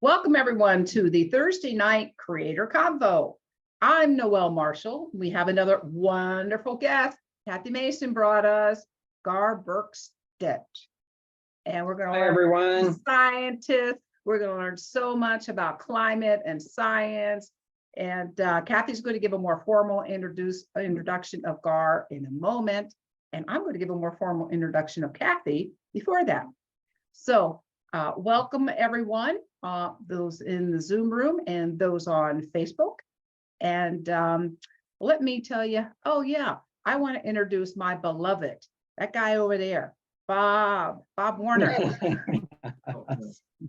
Welcome everyone to the Thursday night Creator Convo. I'm Noelle Marshall. We have another wonderful guest. Kathy Mason brought us Gar Bergstedt. And we're going to learn everyone. Scientists. We're going to learn so much about climate and science. And Kathy's going to give a more formal introduction of Gar in a moment. And I'm going to give a more formal introduction of Kathy before that. So welcome everyone, those in the Zoom room and those on Facebook. And let me tell you, oh yeah, I want to introduce my beloved, that guy over there, Bob Warner,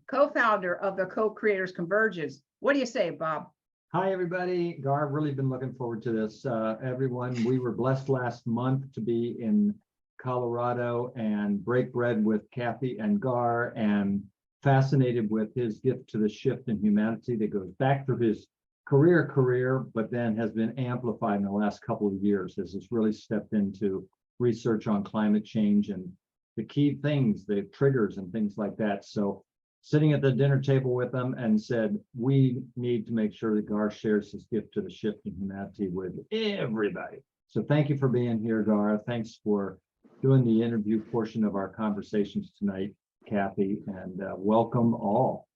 co-founder of the Co-Creators Convergence. What do you say, Bob? Hi, everybody. Gar, I've really been looking forward to this. Everyone, we were blessed last month to be in Colorado and break bread with Kathy and Gar, and fascinated with his gift to the shift in humanity that goes back through his career, but then has been amplified in the last couple of years as it's really stepped into research on climate change and the key things, the triggers and things like that. So sitting at the dinner table with them and said, we need to make sure that Gar shares his gift to the shift in humanity with everybody. So thank you for being here, Gar. Thanks for doing the interview portion of our conversations tonight, Kathy, and welcome all.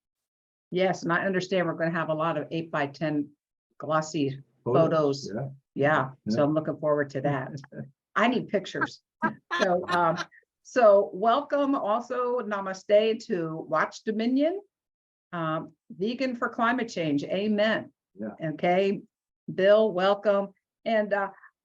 Yes, and I understand we're going to have a lot of 8x10 glossy photos. Yeah. So I'm looking forward to that. I need pictures. So welcome also, namaste to Watch Dominion, Vegan for Climate Change. Amen. Yeah. Okay, Bill, welcome. And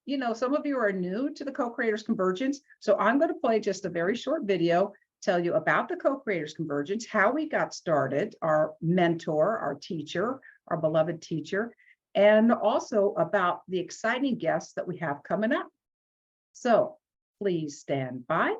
you know, some of you are new to the Co-Creators Convergence. So I'm going to play just a very short video, tell you about the Co-Creators Convergence, how we got started, our mentor, our teacher, our beloved teacher, and also about the exciting guests that we have coming up. So please stand by.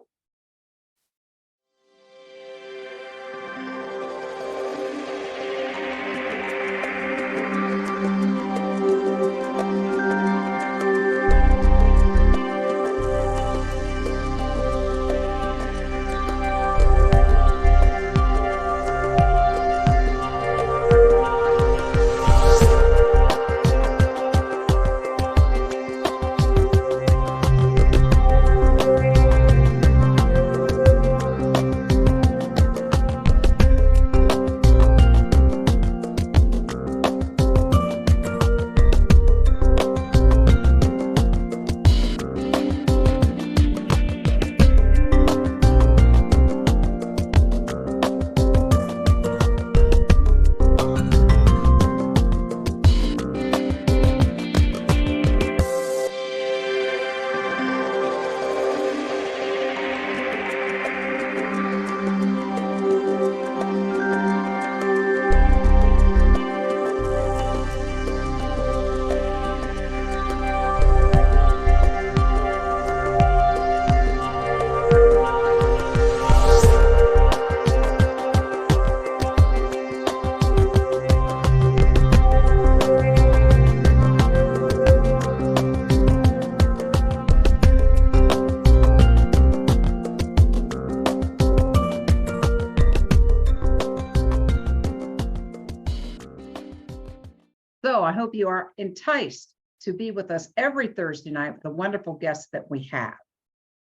So I hope you are enticed to be with us every Thursday night with the wonderful guests that we have.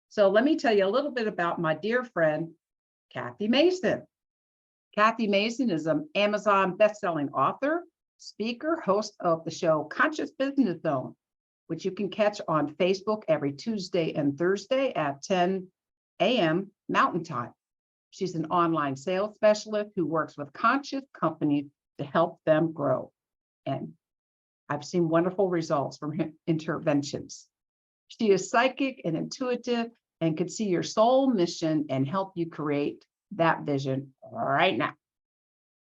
So let me tell you a little bit about my dear friend, Kathy Mason. Kathy Mason is an Amazon bestselling author, speaker, host of the show Conscious Business Zone, which you can catch on Facebook every Tuesday and Thursday at 10 a.m. Mountain Time. She's an online sales specialist who works with conscious companies to help them grow. And I've seen wonderful results from her interventions. She is psychic and intuitive and could see your soul mission and help you create that vision right now.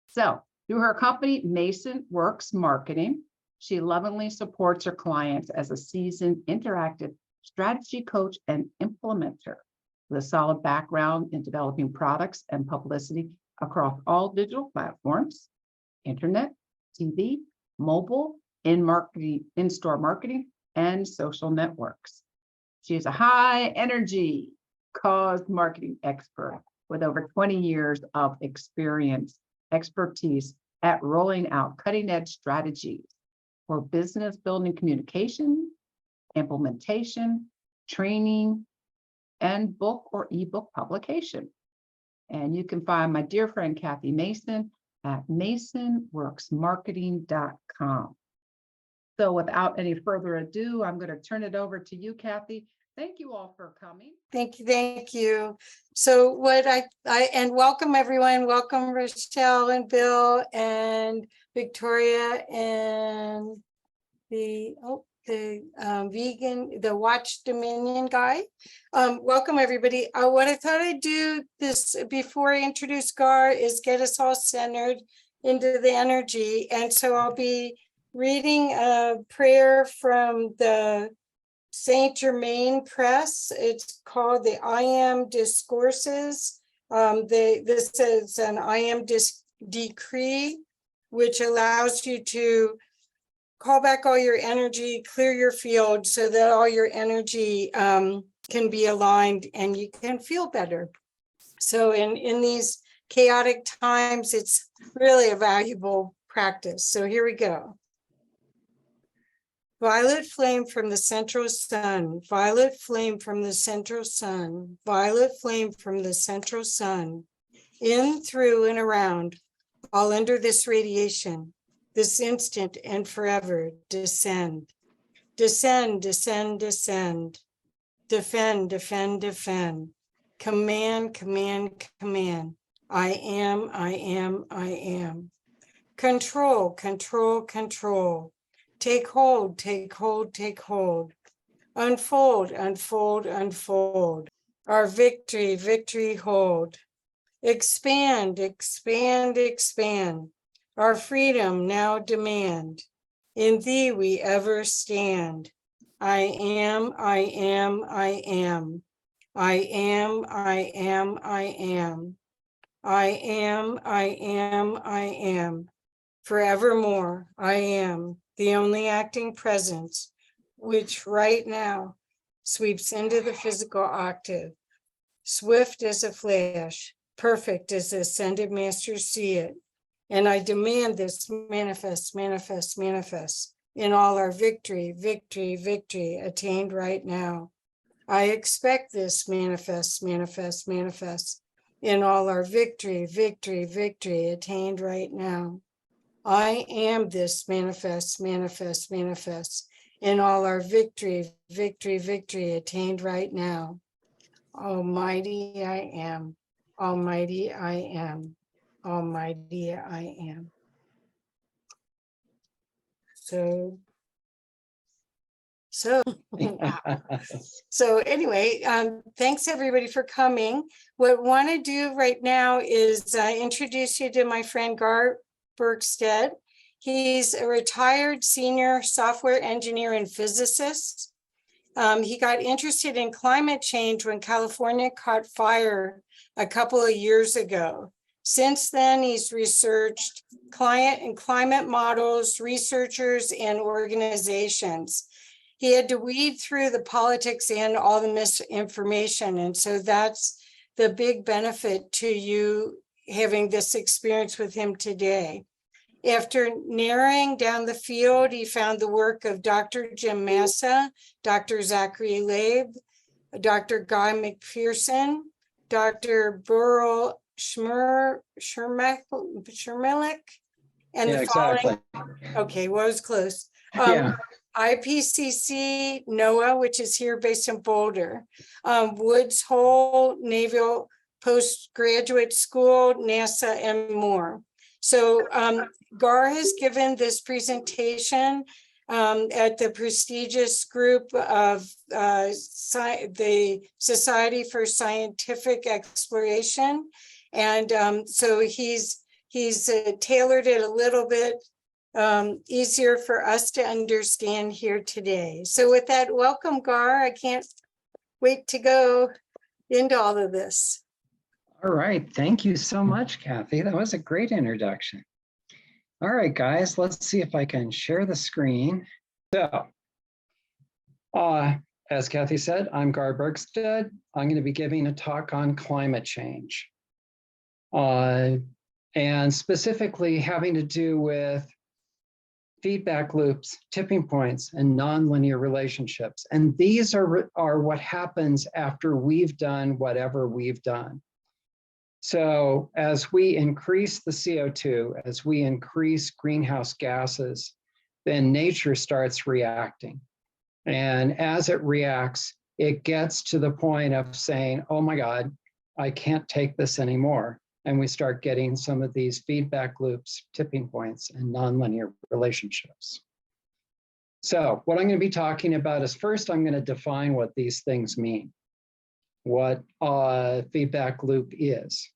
So through her company, Mason Works Marketing, she lovingly supports her clients as a seasoned interactive strategy coach and implementer with a solid background in developing products and publicity across all digital platforms, internet, TV, mobile, in-store marketing, and social networks. She is a high energy cause marketing expert with over 20 years of expertise at rolling out cutting-edge strategies for business building communication, implementation, training, and book or ebook publication. And you can find my dear friend Kathy Mason at masonworksmarketing.com. So without any further ado, I'm going to turn it over to you, Kathy. Thank you all for coming. Thank you, thank you. So what I and welcome everyone. Welcome Rochelle and Bill and Victoria and the vegan, the Watch Dominion guy. Welcome everybody. What I thought I'd do this before I introduce Gar is get us all centered into the energy. And so I'll be reading a prayer from the Saint Germain Press. It's called the I Am Discourses. This is an I Am decree, which allows you to call back all your energy, clear your field so that all your energy can be aligned and you can feel better. So in these chaotic times, it's really a valuable practice. So here we go. Violet flame from the central sun, violet flame from the central sun, violet flame from the central sun, in, through, and around, all under this radiation, this instant and forever, descend, descend, descend, descend, defend, defend, defend, command, command, command, I am, I am, I am, control, control, control, take hold, take hold, take hold, unfold, unfold, unfold, our victory, victory hold, expand, expand, expand, our freedom now demand, in thee we ever stand, I am, I am, I am, I am, I am, I am, I am, I am, I am, forevermore, I am, the only acting presence, which right now sweeps into the physical octave, swift as a flash, perfect as the ascended masters see it. And I demand this manifest, manifest, manifest in all our victory, victory, victory attained right now. I expect this manifest, manifest, manifest in all our victory, victory, victory attained right now. I am this manifest, manifest, manifest in all our victory, victory, victory attained right now. Almighty I am, almighty I am, almighty I am. So anyway, thanks everybody for coming. What I want to do right now is introduce you to my friend Gar Bergstedt. He's a retired senior software engineer and physicist. He got interested in climate change when California caught fire a couple of years ago. Since then, he's researched climate models, researchers, and organizations. He had to weed through the politics and all the misinformation. And so that's the big benefit to you having this experience with him today. After narrowing down the field, he found the work of Dr. Jim Massa, Dr. Zachary Labe, Dr. Guy McPherson, Dr. Burl Schmerlich, and the following. Okay, well, it was close. IPCC, NOAA, which is here based in Boulder, Woods Hole Naval Postgraduate School, NASA, and more. So Gar has given this presentation at the prestigious group of the Society for Scientific Exploration. And so he's tailored it a little bit easier for us to understand here today. So with that, welcome, Gar. I can't wait to go into all of this. All right, thank you so much, Kathy. That was a great introduction. All right, guys, let's see if I can share the screen. So, as Kathy said, I'm Gar Bergstedt. I'm going to be giving a talk on climate change. and specifically having to do with feedback loops, tipping points, and nonlinear relationships. And these are what happens after we've done whatever we've done. So as we increase the CO2, as we increase greenhouse gases, then nature starts reacting. And as it reacts, it gets to the point of saying, oh my God, I can't take this anymore. And we start getting some of these feedback loops, tipping points, and nonlinear relationships. So what I'm going to be talking about is first, I'm going to define what these things mean, what a feedback loop is.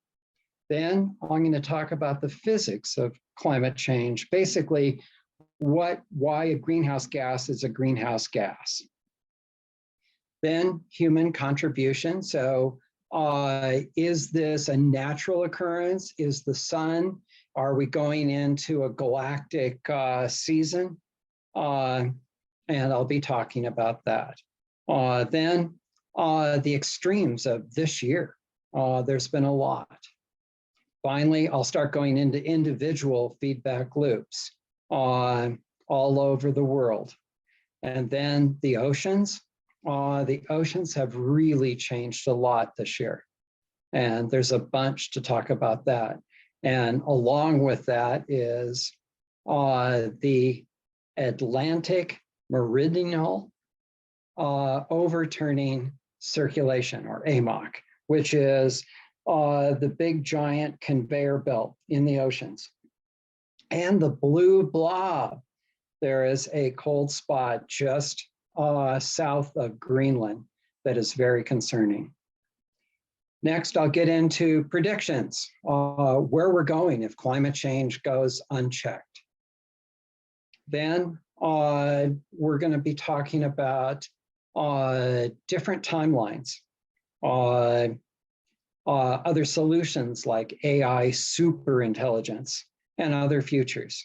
Then I'm going to talk about the physics of climate change, basically why a greenhouse gas is a greenhouse gas. Then human contribution. So is this a natural occurrence? Is the sun? Are we going into a galactic season? And I'll be talking about that. Then the extremes of this year. There's been a lot. Finally, I'll start going into individual feedback loops all over the world. And then the oceans. The oceans have really changed a lot this year. And there's a bunch to talk about that. And along with that is the Atlantic meridional overturning circulation, or AMOC, which is the big giant conveyor belt in the oceans. And the blue blob. There is a cold spot just south of Greenland that is very concerning. Next, I'll get into predictions, where we're going if climate change goes unchecked. Then we're going to be talking about different timelines, other solutions like AI superintelligence and other futures.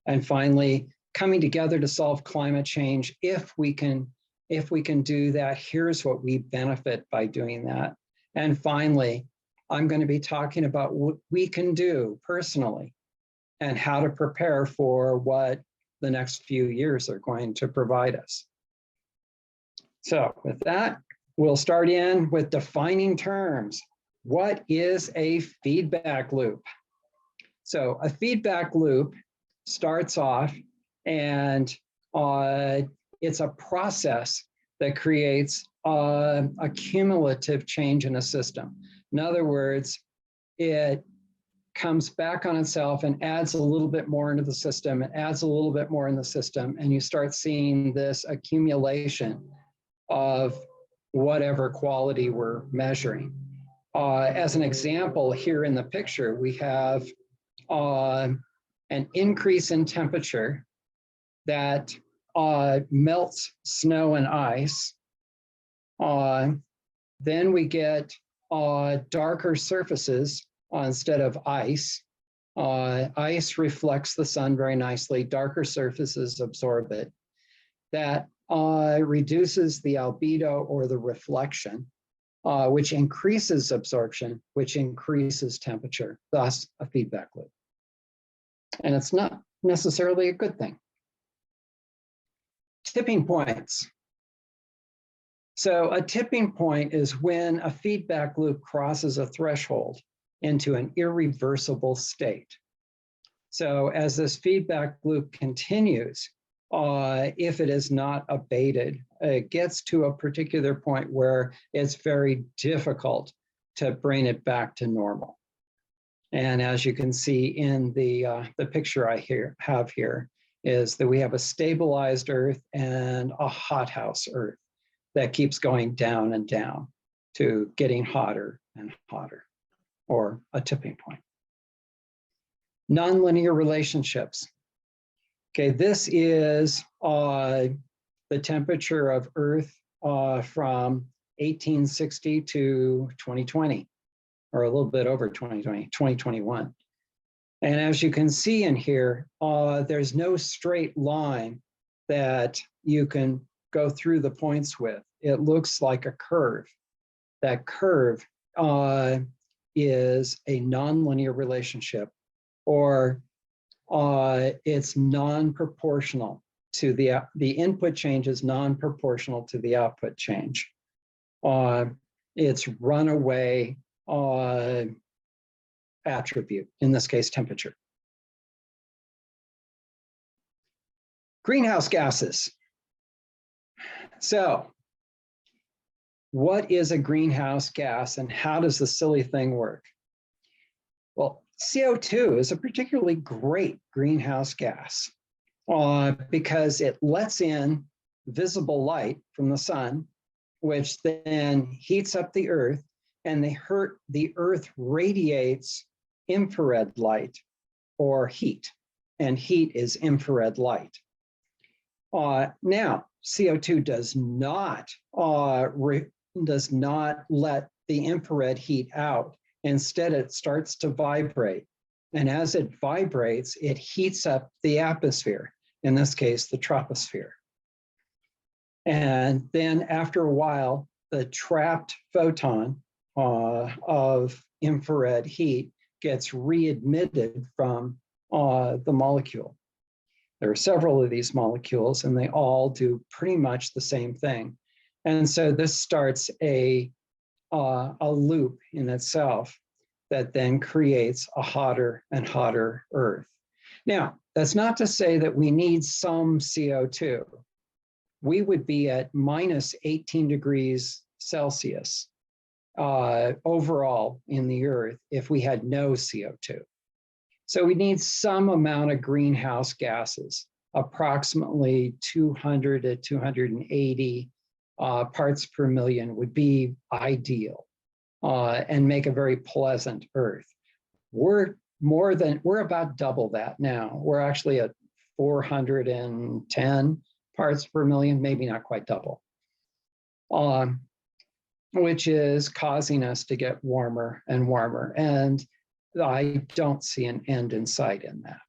And finally, coming together to solve climate change. If we can do that, here's what we benefit by doing that. And finally, I'm going to be talking about what we can do personally and how to prepare for what the next few years are going to provide us. So with that, we'll start in with defining terms. What is a feedback loop? So a feedback loop starts off, and it's a process that creates a cumulative change in a system. In other words, it comes back on itself and adds a little bit more into the system, and adds a little bit more in the system, and you start seeing this accumulation of whatever quality we're measuring. As an example, here in the picture, we have an increase in temperature that melts snow and ice. Then we get darker surfaces instead of ice. Ice reflects the sun very nicely. Darker surfaces absorb it. That reduces the albedo, or the reflection, which increases absorption, which increases temperature, thus a feedback loop. And it's not necessarily a good thing. Tipping points. So a tipping point is when a feedback loop crosses a threshold into an irreversible state. So as this feedback loop continues, if it is not abated, it gets to a particular point where it's very difficult to bring it back to normal. And as you can see in the picture I have here, is that we have a stabilized Earth and a hothouse Earth that keeps going down and down to getting hotter and hotter, or a tipping point. Nonlinear relationships. Okay, this is the temperature of Earth from 1860 to 2020, or a little bit over 2020, 2021. And as you can see in here, there's no straight line that you can go through the points with. It looks like a curve. That curve is a nonlinear relationship or it's non-proportional to the input change is non-proportional to the output change. It's runaway attribute, in this case, temperature. Greenhouse gases. So what is a greenhouse gas and how does the silly thing work? Well, CO2 is a particularly great greenhouse gas because it lets in visible light from the sun, which then heats up the earth, and the earth radiates infrared light or heat, and heat is infrared light. Now, CO2 does not let the infrared heat out. Instead, it starts to vibrate. And as it vibrates, it heats up the atmosphere, in this case, the troposphere. And then after a while, the trapped photon of infrared heat gets readmitted from the molecule. There are several of these molecules, and they all do pretty much the same thing. And so this starts a loop in itself that then creates a hotter and hotter Earth. Now, that's not to say that we need some CO2. We would be at minus 18 degrees Celsius overall in the Earth if we had no CO2. So we need some amount of greenhouse gases, approximately 200 to 280 parts per million would be ideal and make a very pleasant Earth. We're about double that now. We're actually at 410 parts per million, maybe not quite double, which is causing us to get warmer and warmer. And I don't see an end in sight in that.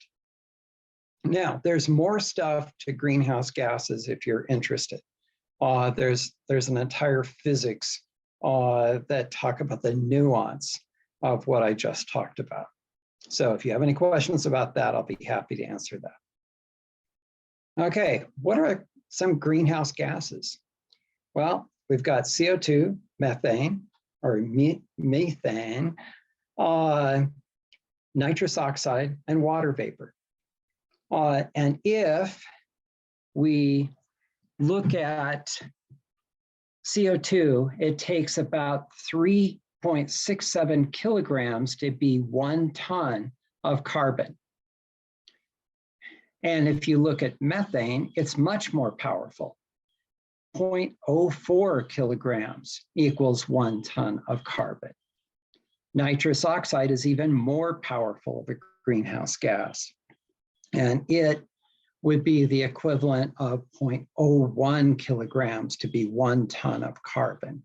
Now, there's more stuff to greenhouse gases if you're interested. There's an entire physics that talk about the nuance of what I just talked about. So if you have any questions about that, I'll be happy to answer that. Okay, what are some greenhouse gases? Well, we've got CO2, methane, or methane, nitrous oxide, and water vapor. And if we look at CO2, it takes about 3.67 kilograms to be 1 ton of carbon. And if you look at methane, it's much more powerful. 0.04 kilograms equals 1 ton of carbon. Nitrous oxide is even more powerful of a greenhouse gas, and it would be the equivalent of 0.01 kilograms to be 1 ton of carbon.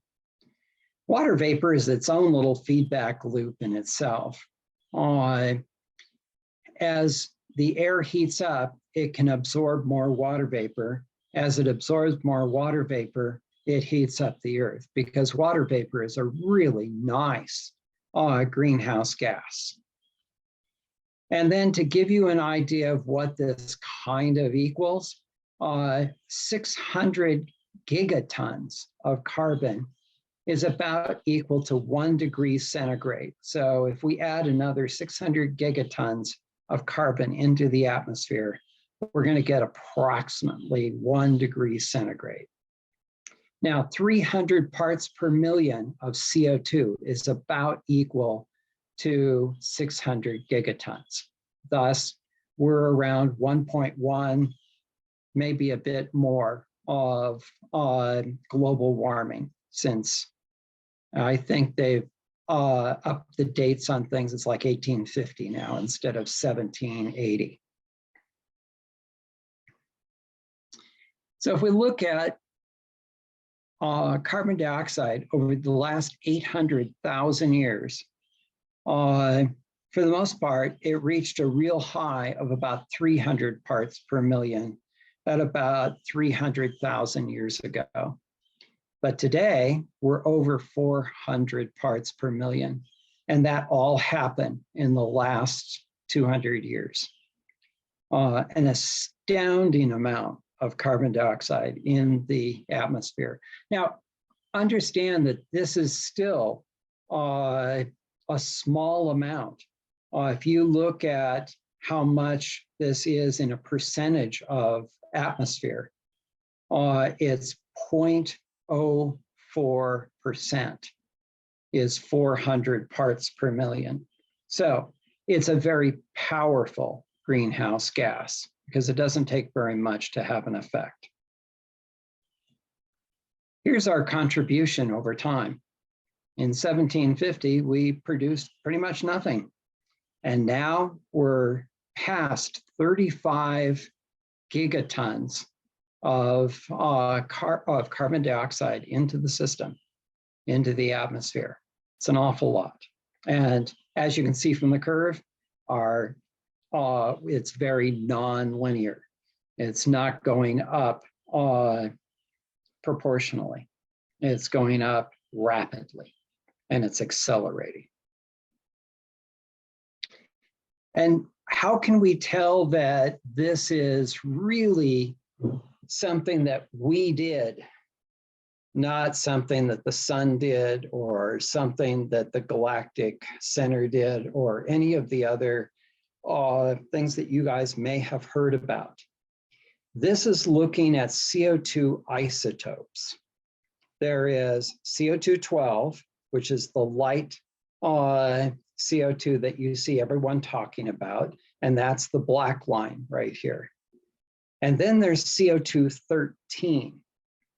Water vapor is its own little feedback loop in itself. As the air heats up, it can absorb more water vapor. As it absorbs more water vapor, it heats up the Earth, because water vapor is a really nice greenhouse gas. And then to give you an idea of what this kind of equals, 600 gigatons of carbon is about equal to 1 degree centigrade. So if we add another 600 gigatons of carbon into the atmosphere, we're going to get approximately 1 degree centigrade. Now, 300 parts per million of CO2 is about equal to 600 gigatons. Thus, we're around 1.1, maybe a bit more of global warming, since I think they've upped the dates on things. It's like 1850 now instead of 1780. So if we look at carbon dioxide over the last 800,000 years, for the most part, it reached a real high of about 300 parts per million at about 300,000 years ago. But today, we're over 400 parts per million. And that all happened in the last 200 years. An astounding amount of carbon dioxide in the atmosphere. Now, understand that this is still a small amount. If you look at how much this is in a percentage of atmosphere, it's 0.04% is 400 parts per million. So it's a very powerful greenhouse gas because it doesn't take very much to have an effect. Here's our contribution over time. In 1750, we produced pretty much nothing. And now we're past 35 gigatons of carbon dioxide into the system, into the atmosphere. It's an awful lot. And as you can see from the curve, it's very non-linear. It's not going up proportionally. It's going up rapidly, and it's accelerating. And how can we tell that this is really something that we did, not something that the sun did or something that the galactic center did or any of the other things that you guys may have heard about? This is looking at CO2 isotopes. There is CO2-12, which is the light CO2 that you see everyone talking about, and that's the black line right here. And then there's CO2-13,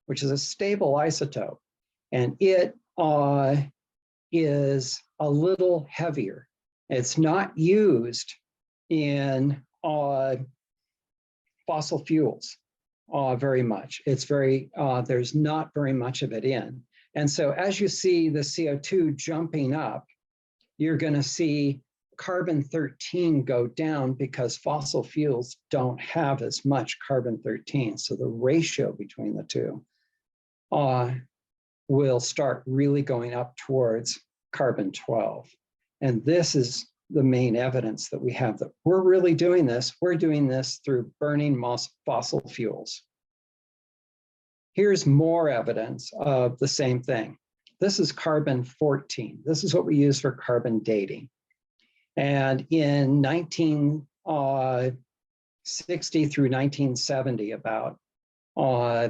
which is a stable isotope, and it is a little heavier. It's not used in fossil fuels very much. It's very, there's not very much of it in. And so as you see the CO2 jumping up, you're going to see carbon-13 go down because fossil fuels don't have as much carbon-13. So the ratio between the two will start really going up towards carbon-12. And this is the main evidence that we have that we're really doing this. We're doing this through burning fossil fuels. Here's more evidence of the same thing. This is carbon-14. This is what we use for carbon dating. And in 1960 through 1970 about,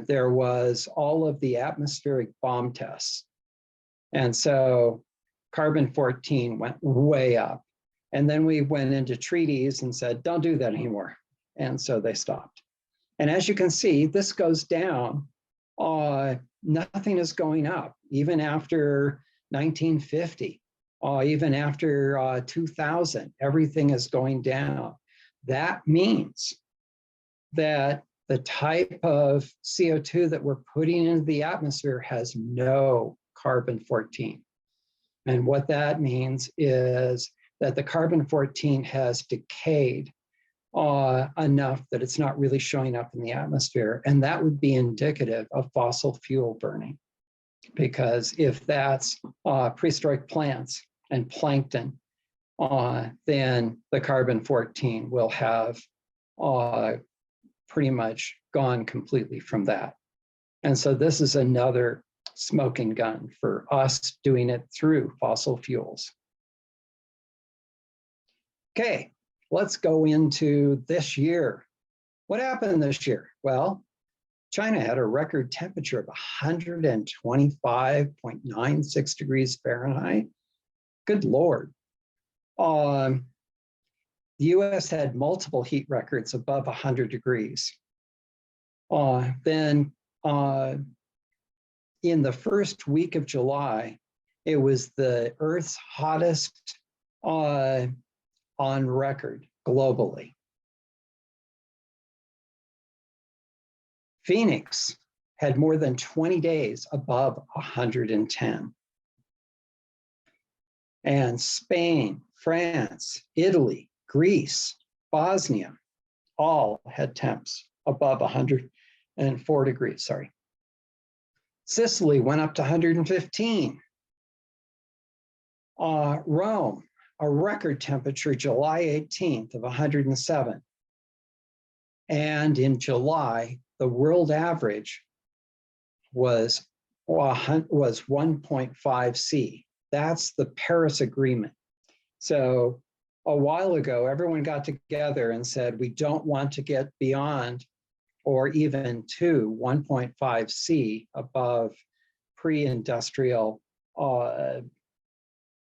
there was all of the atmospheric bomb tests. And so carbon-14 went way up. And then we went into treaties and said, don't do that anymore. And so they stopped. And as you can see, this goes down. Nothing is going up, even after 1950, even after 2000, everything is going down. That means that the type of CO2 that we're putting into the atmosphere has no carbon-14. And what that means is that the carbon-14 has decayed enough that it's not really showing up in the atmosphere. And that would be indicative of fossil fuel burning. Because if that's prehistoric plants and plankton, then the carbon-14 will have pretty much gone completely from that. And so this is another smoking gun for us doing it through fossil fuels. Okay, let's go into this year. What happened this year? Well, China had a record temperature of 125.96 degrees Fahrenheit. Good Lord. The US had multiple heat records above 100 degrees. Then in the first week of July, it was the Earth's hottest on record globally. Phoenix had more than 20 days above 110. And Spain, France, Italy, Greece, Bosnia, all had temps above 104 degrees, sorry. Sicily went up to 115. Rome, a record temperature July 18th of 107. And in July, the world average was 1.5 C. That's the Paris Agreement. So a while ago, everyone got together and said, we don't want to get beyond or even to 1.5 C above pre-industrial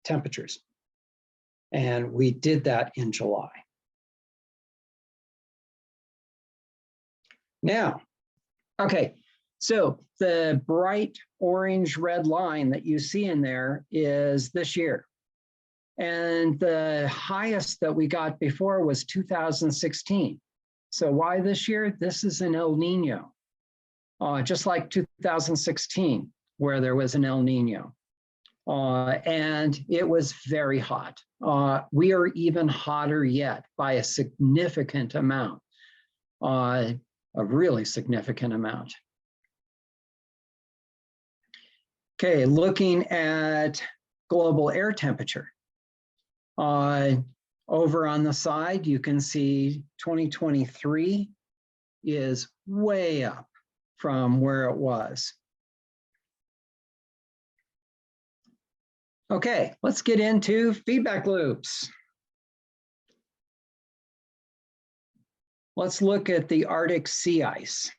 temperatures. And we did that in July. Now, okay, so the bright orange red line that you see in there is this year. And the highest that we got before was 2016. So why this year? This is an El Nino, just like 2016, where there was an El Nino. And it was very hot. We are even hotter yet by a significant amount, a really significant amount. Okay, looking at global air temperature. Over on the side, you can see 2023 is way up from where it was. Okay, let's get into feedback loops. Let's look at the Arctic sea ice.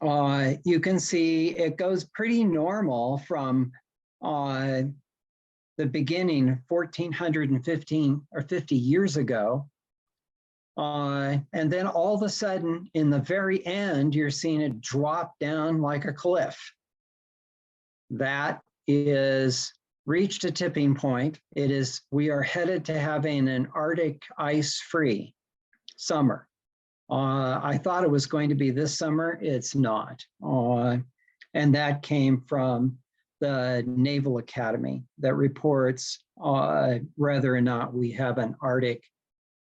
You can see it goes pretty normal from the beginning, 1415 or 50 years ago. And then all of a sudden, in the very end, you're seeing it drop down like a cliff. That is reached a tipping point. We are headed to having an Arctic ice-free summer. I thought it was going to be this summer. It's not. And that came from the Naval Academy that reports whether or not we have an Arctic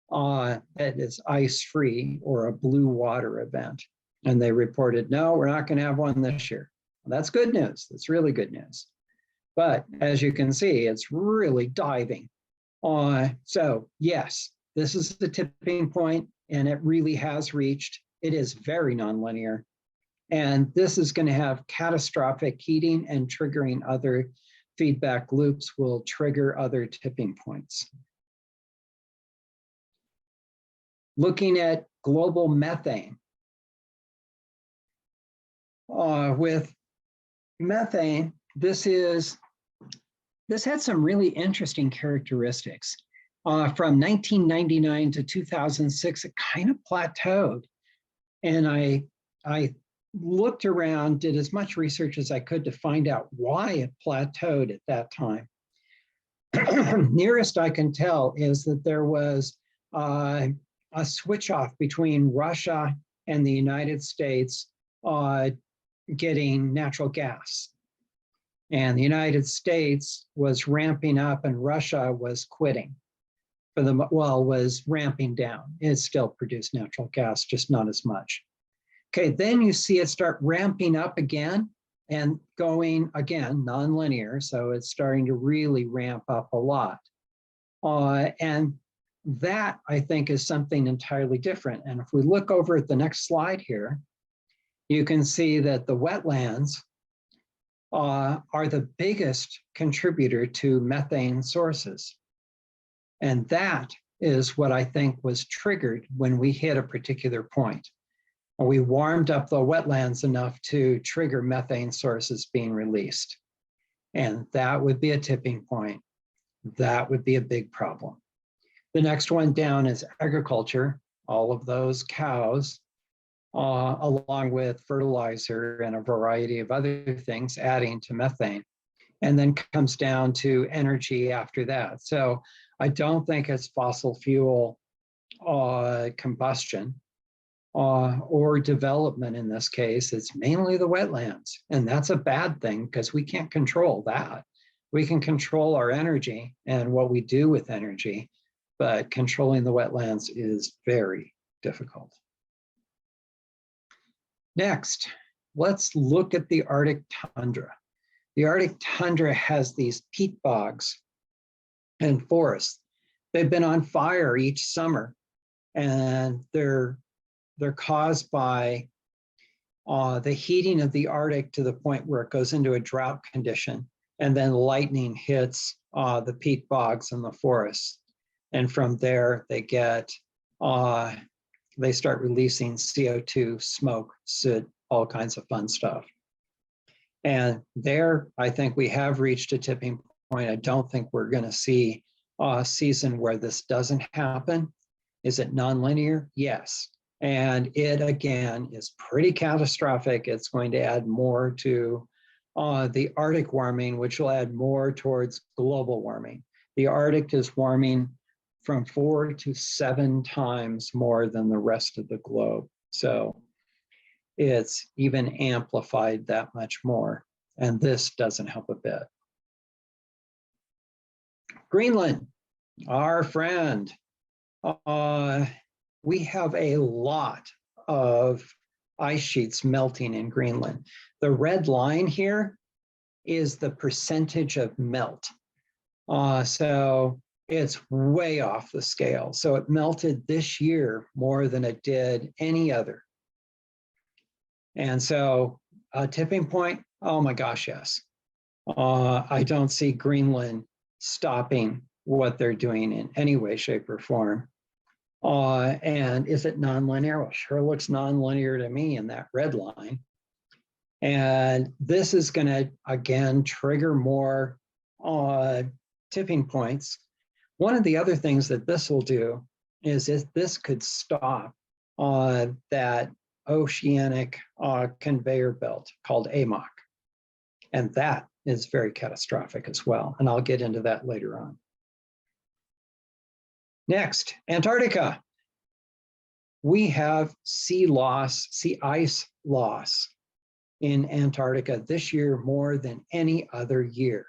that is ice-free or a blue water event. And they reported, no, we're not going to have one this year. Well, that's good news. That's really good news. But as you can see, it's really diving. So yes, this is the tipping point, and it really has reached. It is very nonlinear. And this is going to have catastrophic heating, and triggering other feedback loops will trigger other tipping points. Looking at global methane. With methane, this had some really interesting characteristics. From 1999 to 2006, it kind of plateaued. And I looked around, did as much research as I could to find out why it plateaued at that time. Nearest I can tell is that there was a switch off between Russia and the United States getting natural gas. And the United States was ramping up and Russia was quitting. Was ramping down. It still produced natural gas, just not as much. Okay, then you see it start ramping up again and going again, nonlinear. So it's starting to really ramp up a lot. And that, I think, is something entirely different. And if we look over at the next slide here, you can see that the wetlands are the biggest contributor to methane sources. And that is what I think was triggered when we hit a particular point. We warmed up the wetlands enough to trigger methane sources being released. And that would be a tipping point. That would be a big problem. The next one down is agriculture. All of those cows, along with fertilizer and a variety of other things adding to methane. And then comes down to energy after that. So I don't think it's fossil fuel combustion or development in this case. It's mainly the wetlands. And that's a bad thing because we can't control that. We can control our energy and what we do with energy, but controlling the wetlands is very difficult. Next, let's look at the Arctic tundra. The Arctic tundra has these peat bogs and forests. They've been on fire each summer, and they're caused by the heating of the Arctic to the point where it goes into a drought condition, and then lightning hits the peat bogs and the forests. And from there, they start releasing CO2, smoke, soot, all kinds of fun stuff. And there, I think we have reached a tipping point. I don't think we're going to see a season where this doesn't happen. Is it nonlinear? Yes. And it, again, is pretty catastrophic. It's going to add more to the Arctic warming, which will add more towards global warming. The Arctic is warming from 4 to 7 times more than the rest of the globe. So it's even amplified that much more. And this doesn't help a bit. Greenland, our friend. We have a lot of ice sheets melting in Greenland. The red line here is the percentage of melt. So it's way off the scale. So it melted this year more than it did any other. And so a tipping point, oh my gosh, yes. I don't see Greenland stopping what they're doing in any way, shape, or form. And is it nonlinear? Well, sure looks nonlinear to me in that red line. And this is going to, again, trigger more tipping points. One of the other things that this will do is if this could stop that oceanic conveyor belt called AMOC. And that is very catastrophic as well. And I'll get into that later on. Next, Antarctica. We have sea ice loss in Antarctica this year more than any other year.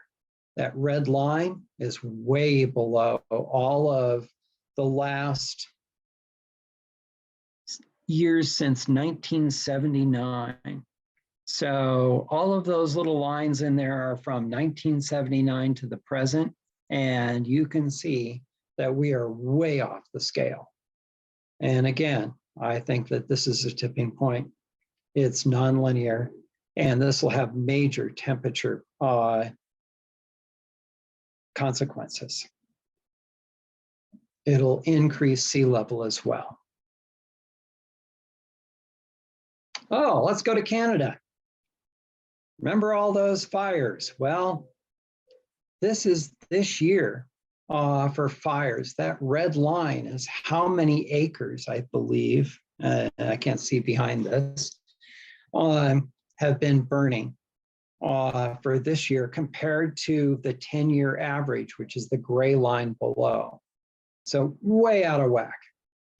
That red line is way below all of the last years since 1979. So all of those little lines in there are from 1979 to the present, and you can see that we are way off the scale. And again, I think that this is a tipping point. It's nonlinear, and this will have major temperature consequences. It'll increase sea level as well. Oh, let's go to Canada. Remember all those fires? Well, this is this year for fires. That red line is how many acres, I believe, I can't see behind this, have been burning for this year compared to the 10-year average, which is the gray line below. So way out of whack.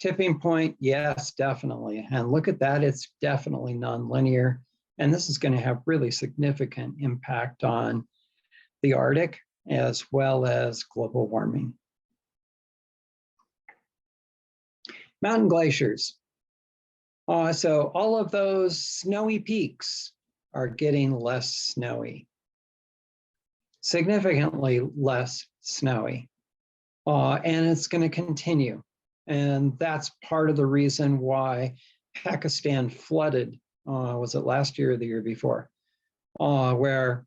Tipping point, yes, definitely. And look at that, it's definitely nonlinear. And this is going to have really significant impact on the Arctic as well as global warming. Mountain glaciers. So all of those snowy peaks are getting less snowy, significantly less snowy. And it's going to continue. And that's part of the reason why Pakistan flooded, was it last year or the year before, where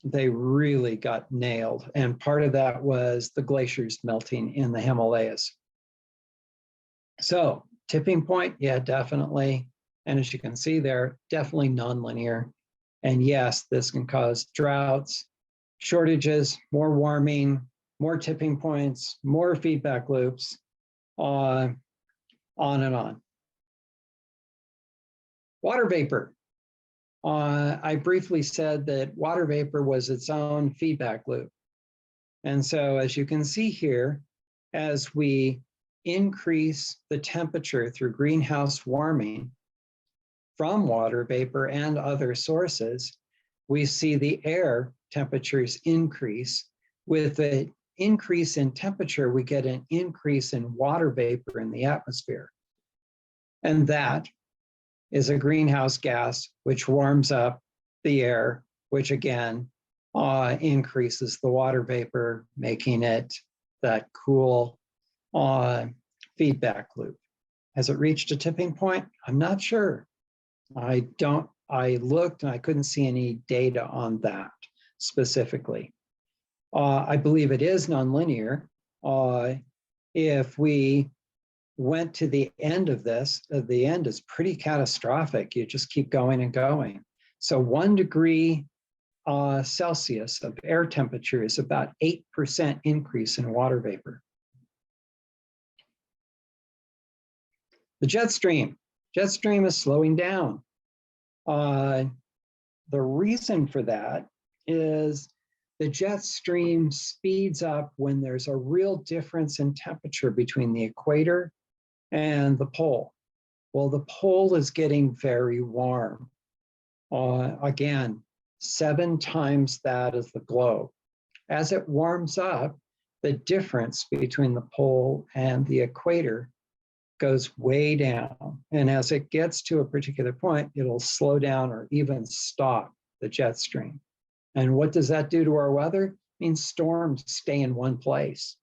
they really got nailed. And part of that was the glaciers melting in the Himalayas. So tipping point, yeah, definitely. And as you can see there, definitely nonlinear. And yes, this can cause droughts, shortages, more warming, more tipping points, more feedback loops, on and on. Water vapor. I briefly said that water vapor was its own feedback loop. And so as you can see here, as we increase the temperature through greenhouse warming from water vapor and other sources, we see the air temperatures increase. With the increase in temperature, we get an increase in water vapor in the atmosphere. And that is a greenhouse gas, which warms up the air, which again increases the water vapor, making it that cool feedback loop. Has it reached a tipping point? I'm not sure. I looked and I couldn't see any data on that specifically. I believe it is nonlinear. If we went to the end of this, the end is pretty catastrophic. You just keep going and going. So 1 degree Celsius of air temperature is about 8% increase in water vapor. The jet stream is slowing down. The reason for that is the jet stream speeds up when there's a real difference in temperature between the equator and the pole. Well, the pole is getting very warm. Again, 7 times that of the globe. As it warms up, the difference between the pole and the equator goes way down. And as it gets to a particular point, it'll slow down or even stop the jet stream. And what does that do to our weather? It means storms stay in one place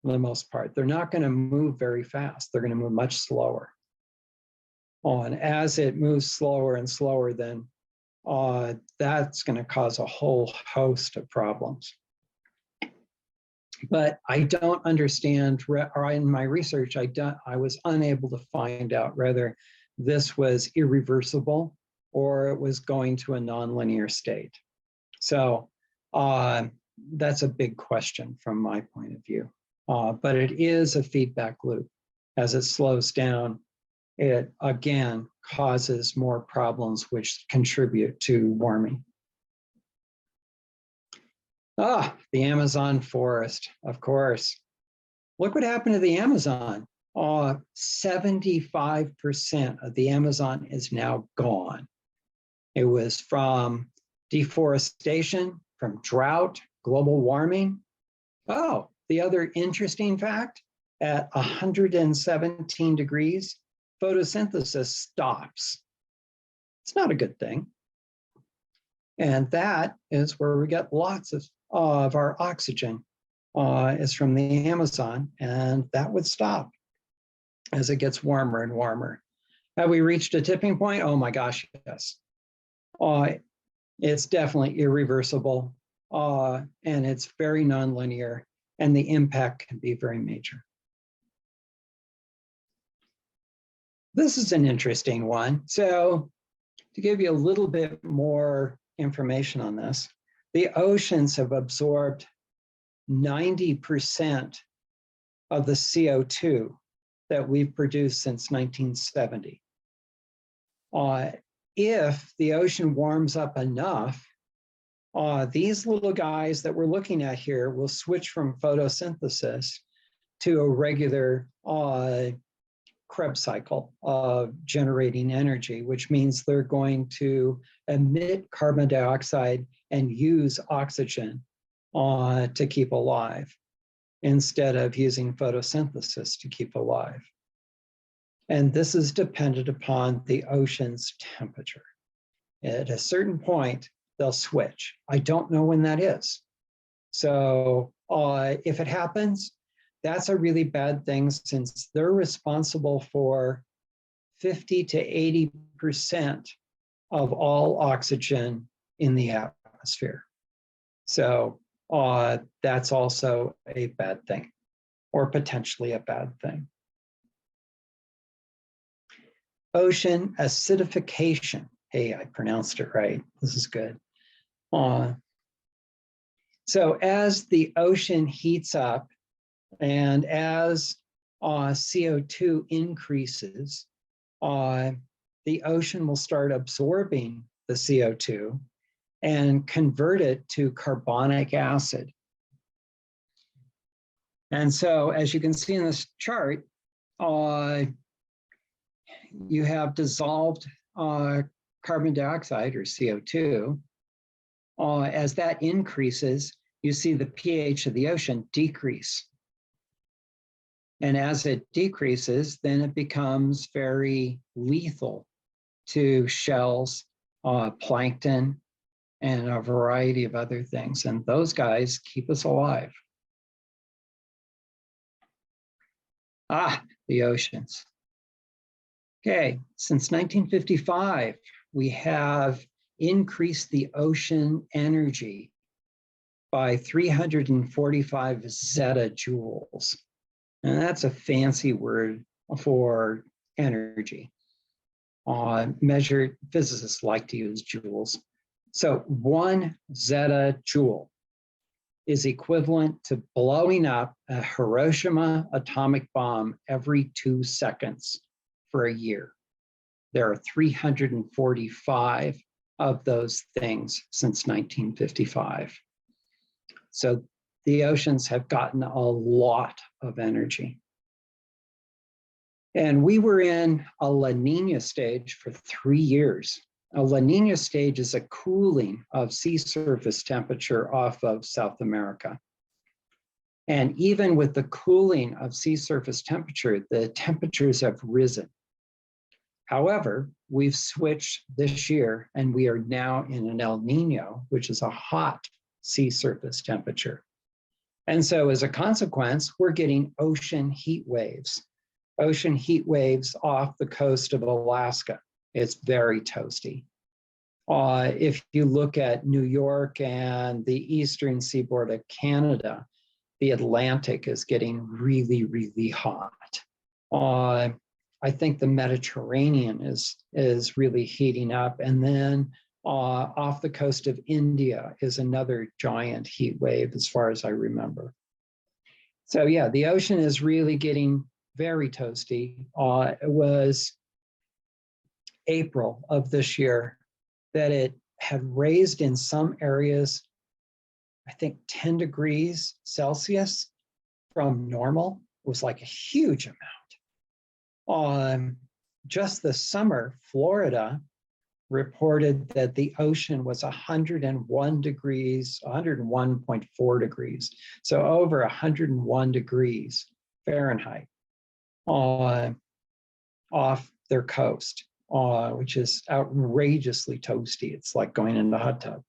for the most part. They're not going to move very fast. They're going to move much slower. And as it moves slower and slower, then that's going to cause a whole host of problems. But I don't understand, or in my research, I was unable to find out whether this was irreversible or it was going to a nonlinear state. So that's a big question from my point of view. But it is a feedback loop. As it slows down, it again causes more problems which contribute to warming. The Amazon forest, of course. Look what happened to the Amazon. 75% of the Amazon is now gone. It was from deforestation, from drought, global warming. The other interesting fact, at 117 degrees, photosynthesis stops. It's not a good thing. And that is where we get lots of our oxygen is from the Amazon, and that would stop as it gets warmer and warmer. Have we reached a tipping point? Oh my gosh, yes. It's definitely irreversible, and it's very nonlinear, and the impact can be very major. This is an interesting one. So to give you a little bit more information on this, the oceans have absorbed 90% of the CO2 that we've produced since 1970. If the ocean warms up enough, these little guys that we're looking at here will switch from photosynthesis to a regular Krebs cycle of generating energy, which means they're going to emit carbon dioxide and use oxygen to keep alive instead of using photosynthesis to keep alive. And this is dependent upon the ocean's temperature. At a certain point, they'll switch. I don't know when that is. So if it happens, that's a really bad thing since they're responsible for 50 to 80% of all oxygen in the atmosphere. So that's also a bad thing, or potentially a bad thing. Ocean acidification. Hey, I pronounced it right. This is good. So as the ocean heats up and as CO2 increases, the ocean will start absorbing the CO2 and convert it to carbonic acid. And so as you can see in this chart, you have dissolved carbon dioxide or CO2. As that increases, you see the pH of the ocean decrease. And as it decreases, then it becomes very lethal to shells, plankton, and a variety of other things. And those guys keep us alive. The oceans. Okay, since 1955, we have increased the ocean energy by 345 zettajoules. And that's a fancy word for energy. Measured, physicists like to use joules. So 1 zettajoule is equivalent to blowing up a Hiroshima atomic bomb every 2 seconds for a year. There are 345 of those things since 1955. So the oceans have gotten a lot of energy. And we were in a La Nina stage for 3 years. A La Nina stage is a cooling of sea surface temperature off of South America. And even with the cooling of sea surface temperature, the temperatures have risen. However, we've switched this year and we are now in an El Nino, which is a hot sea surface temperature. And so as a consequence, we're getting ocean heat waves off the coast of Alaska. It's very toasty. If you look at New York and the eastern seaboard of Canada, the Atlantic is getting really, really hot. I think the Mediterranean is really heating up. And then off the coast of India is another giant heat wave, as far as I remember. So yeah, the ocean is really getting very toasty. It was April of this year that it had raised in some areas, I think 10 degrees Celsius from normal. It was like a huge amount. Just this summer, Florida reported that the ocean was 101 degrees, 101.4 degrees. So over 101 degrees Fahrenheit off their coast, which is outrageously toasty. It's like going in the hot tub.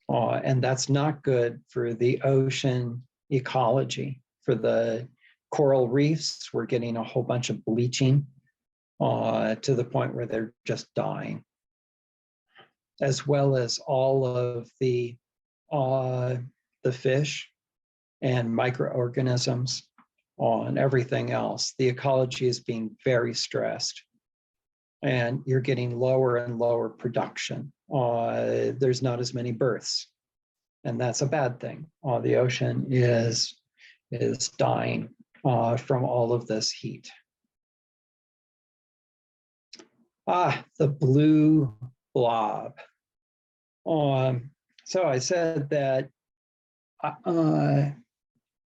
And that's not good for the ocean ecology. For the coral reefs, we're getting a whole bunch of bleaching to the point where they're just dying, as well as all of the fish and microorganisms and everything else. The ecology is being very stressed, and you're getting lower and lower production. There's not as many births, and that's a bad thing. The ocean is dying from all of this heat. The blue blob. So I said that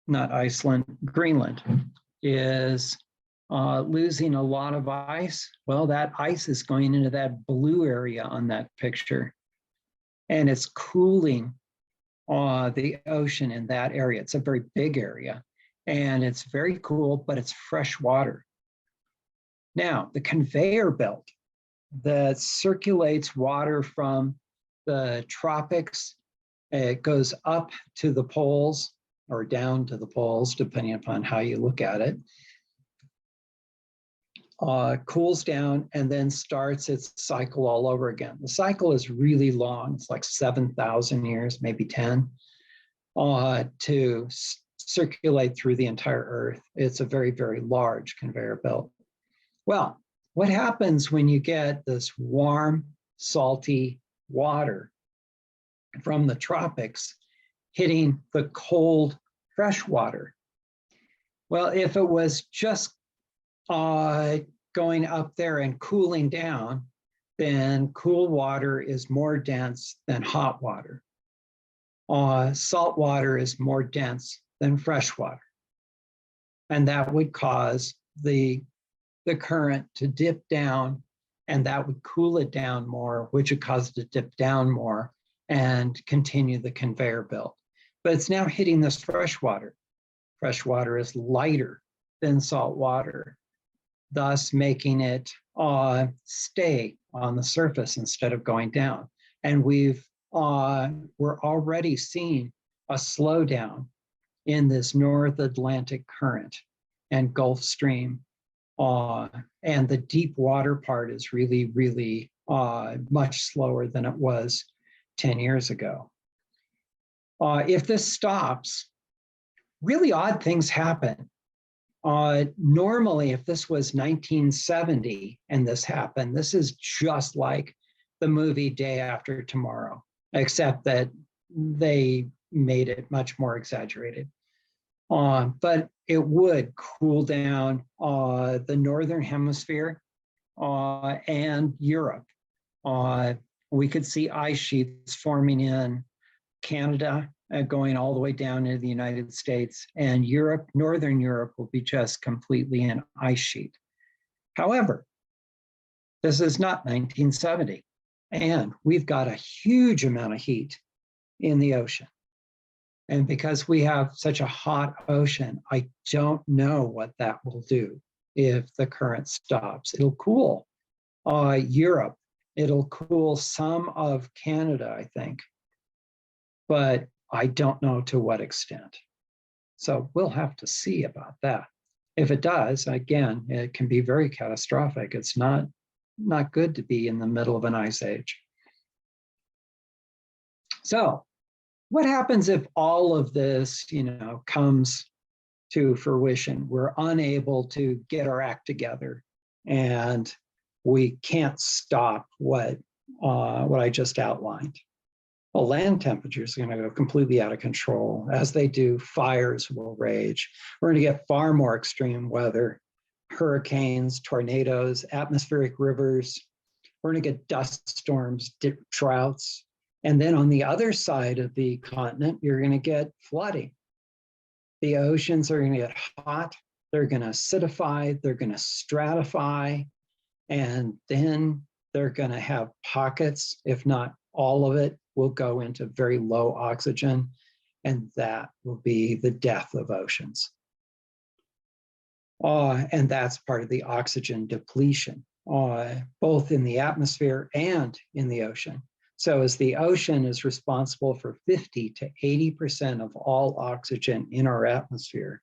not Iceland, Greenland is losing a lot of ice. Well, that ice is going into that blue area on that picture, and it's cooling the ocean in that area. It's a very big area, and it's very cool, but it's fresh water. Now, the conveyor belt that circulates water from the tropics, it goes up to the poles or down to the poles, depending upon how you look at it, cools down and then starts its cycle all over again. The cycle is really long. It's like 7,000 years, maybe 10, to circulate through the entire Earth. It's a very, very large conveyor belt. Well, what happens when you get this warm, salty water from the tropics hitting the cold, fresh water? Well, if it was just going up there and cooling down, then cool water is more dense than hot water. Salt water is more dense than fresh water. And that would cause the current to dip down, and that would cool it down more, which would cause it to dip down more and continue the conveyor belt. But it's now hitting this fresh water. Fresh water is lighter than salt water, thus making it stay on the surface instead of going down. And we're already seeing a slowdown in this North Atlantic current. and Gulf Stream. And the deep water part is really, really much slower than it was 10 years ago. If this stops, really odd things happen. Normally, if this was 1970 and this happened, this is just like the movie Day After Tomorrow, except that they made it much more exaggerated. But it would cool down the Northern Hemisphere and Europe. We could see ice sheets forming in Canada, going all the way down into the United States, and Europe, Northern Europe will be just completely an ice sheet. However, this is not 1970, and we've got a huge amount of heat in the ocean. And because we have such a hot ocean, I don't know what that will do if the current stops. It'll cool Europe. It'll cool some of Canada, I think. But I don't know to what extent. So we'll have to see about that. If it does, again, it can be very catastrophic. It's not good to be in the middle of an ice age. So what happens if all of this, comes to fruition? We're unable to get our act together, and we can't stop what I just outlined. Well, land temperatures are going to go completely out of control. As they do, fires will rage. We're going to get far more extreme weather, hurricanes, tornadoes, atmospheric rivers. We're going to get dust storms, droughts. And then on the other side of the continent, you're going to get flooding. The oceans are going to get hot. They're going to acidify. They're going to stratify. And then they're going to have pockets, if not all of it, will go into very low oxygen, and that will be the death of oceans. And that's part of the oxygen depletion, both in the atmosphere and in the ocean. So as the ocean is responsible for 50 to 80% of all oxygen in our atmosphere,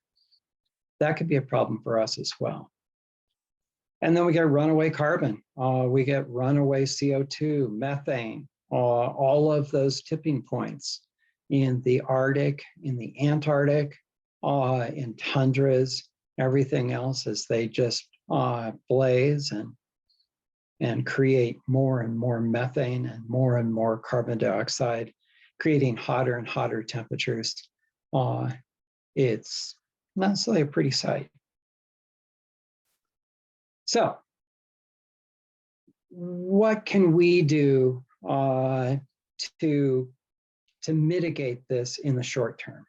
that could be a problem for us as well. And then we get runaway carbon, we get runaway CO2, methane, all of those tipping points in the Arctic, in the Antarctic, in tundras, everything else as they just blaze and create more and more methane and more carbon dioxide, creating hotter and hotter temperatures. It's not necessarily a pretty sight. So what can we do to mitigate this in the short term?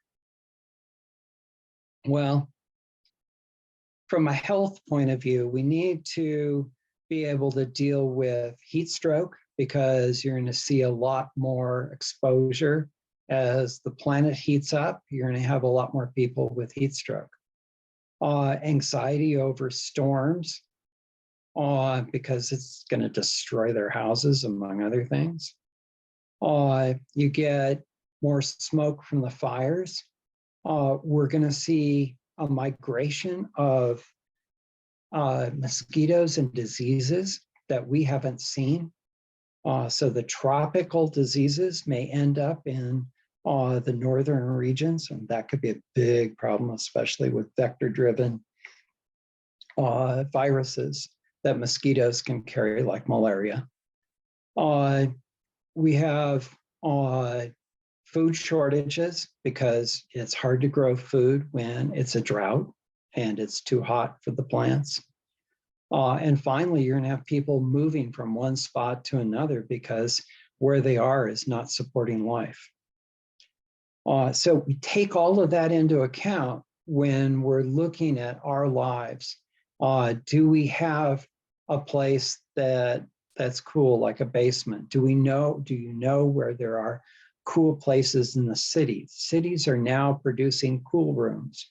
Well, from a health point of view, we need to be able to deal with heat stroke, because you're going to see a lot more exposure as the planet heats up. You're going to have a lot more people with heat stroke. Anxiety over storms, because it's going to destroy their houses, among other things. You get more smoke from the fires. We're going to see a migration of mosquitoes and diseases that we haven't seen. So the tropical diseases may end up in the northern regions, and that could be a big problem, especially with vector-driven viruses that mosquitoes can carry, like malaria. We have food shortages, because it's hard to grow food when it's a drought and it's too hot for the plants. And finally, you're going to have people moving from one spot to another because where they are is not supporting life. So we take all of that into account when we're looking at our lives. Do we have a place that's cool, like a basement? Do you know where there are cool places in the city? Cities are now producing cool rooms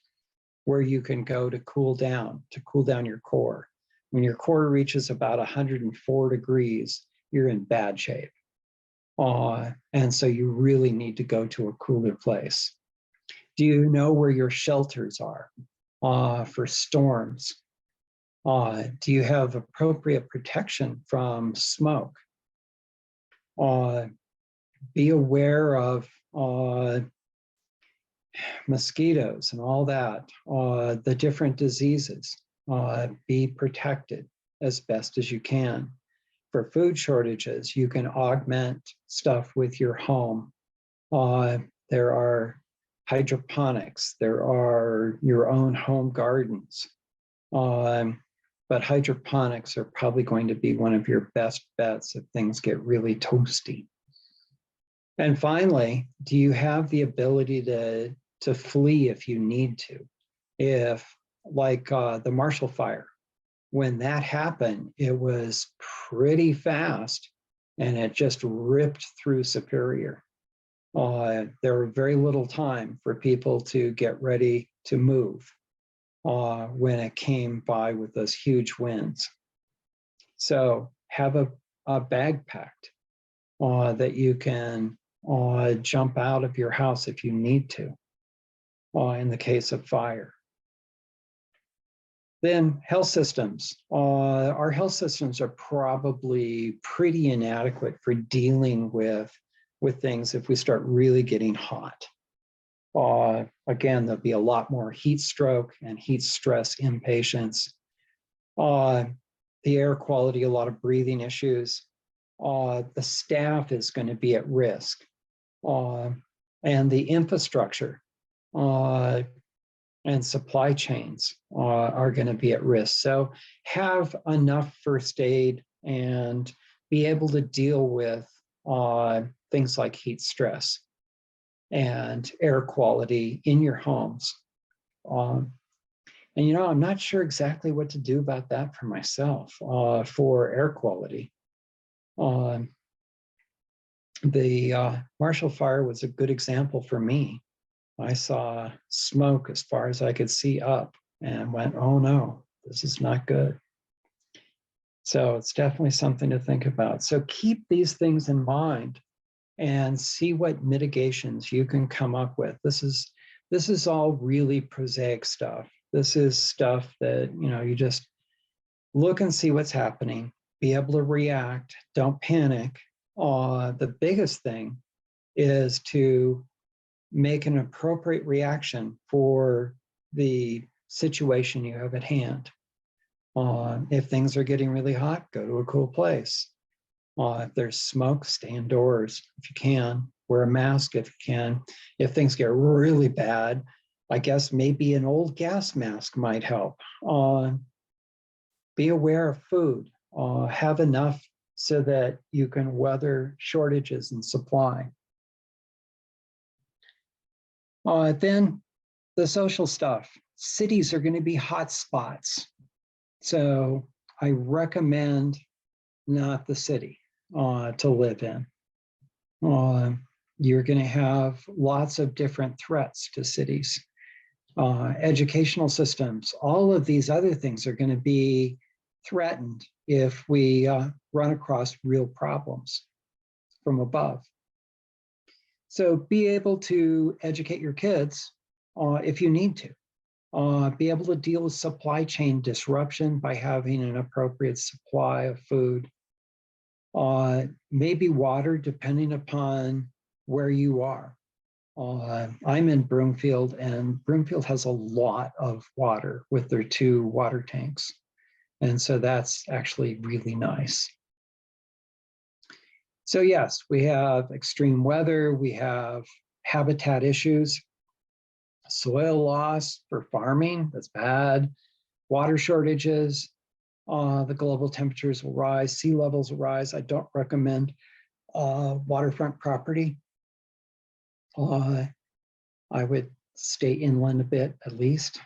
where you can go to cool down your core. When your core reaches about 104 degrees, you're in bad shape. And so you really need to go to a cooler place. Do you know where your shelters are? for storms? Do you have appropriate protection from smoke? Be aware of mosquitoes and all that, the different diseases. Be protected as best as you can. For food shortages, you can augment stuff with your home. There are hydroponics, there are your own home gardens. But hydroponics are probably going to be one of your best bets if things get really toasty. And finally, do you have the ability to flee if you need to? If, like the Marshall Fire, when that happened, it was pretty fast and it just ripped through Superior. There were very little time for people to get ready to move when it came by with those huge winds. So have a bag packed that you can jump out of your house if you need to, in the case of fire. Then health systems. Our health systems are probably pretty inadequate for dealing with things if we start really getting hot. Again, there'll be a lot more heat stroke and heat stress inpatients. The air quality, a lot of breathing issues. The staff is going to be at risk. And the infrastructure and supply chains are going to be at risk. So have enough first aid and be able to deal with things like heat stress and air quality in your homes. And I'm not sure exactly what to do about that for myself for air quality. The Marshall Fire was a good example for me. I saw smoke as far as I could see up and went, oh no, this is not good. So it's definitely something to think about. So keep these things in mind and see what mitigations you can come up with. This is all really prosaic stuff. This is stuff that, you just look and see what's happening, be able to react, don't panic. The biggest thing is to make an appropriate reaction for the situation you have at hand. If things are getting really hot, go to a cool place. If there's smoke, stay indoors if you can. Wear a mask if you can. If things get really bad, I guess maybe an old gas mask might help. Be aware of food. Have enough so that you can weather shortages in supply. Then the social stuff. Cities are going to be hot spots. So I recommend not the city to live in. You're going to have lots of different threats to cities. Educational systems, all of these other things are going to be threatened if we run across real problems from above. So be able to educate your kids if you need to. Be able to deal with supply chain disruption by having an appropriate supply of food. Maybe water, depending upon where you are. I'm in Broomfield, and Broomfield has a lot of water with their 2 water tanks. And so that's actually really nice. So yes, we have extreme weather, we have habitat issues, soil loss for farming, that's bad, water shortages, the global temperatures will rise, sea levels will rise. I don't recommend waterfront property. I would stay inland a bit at least.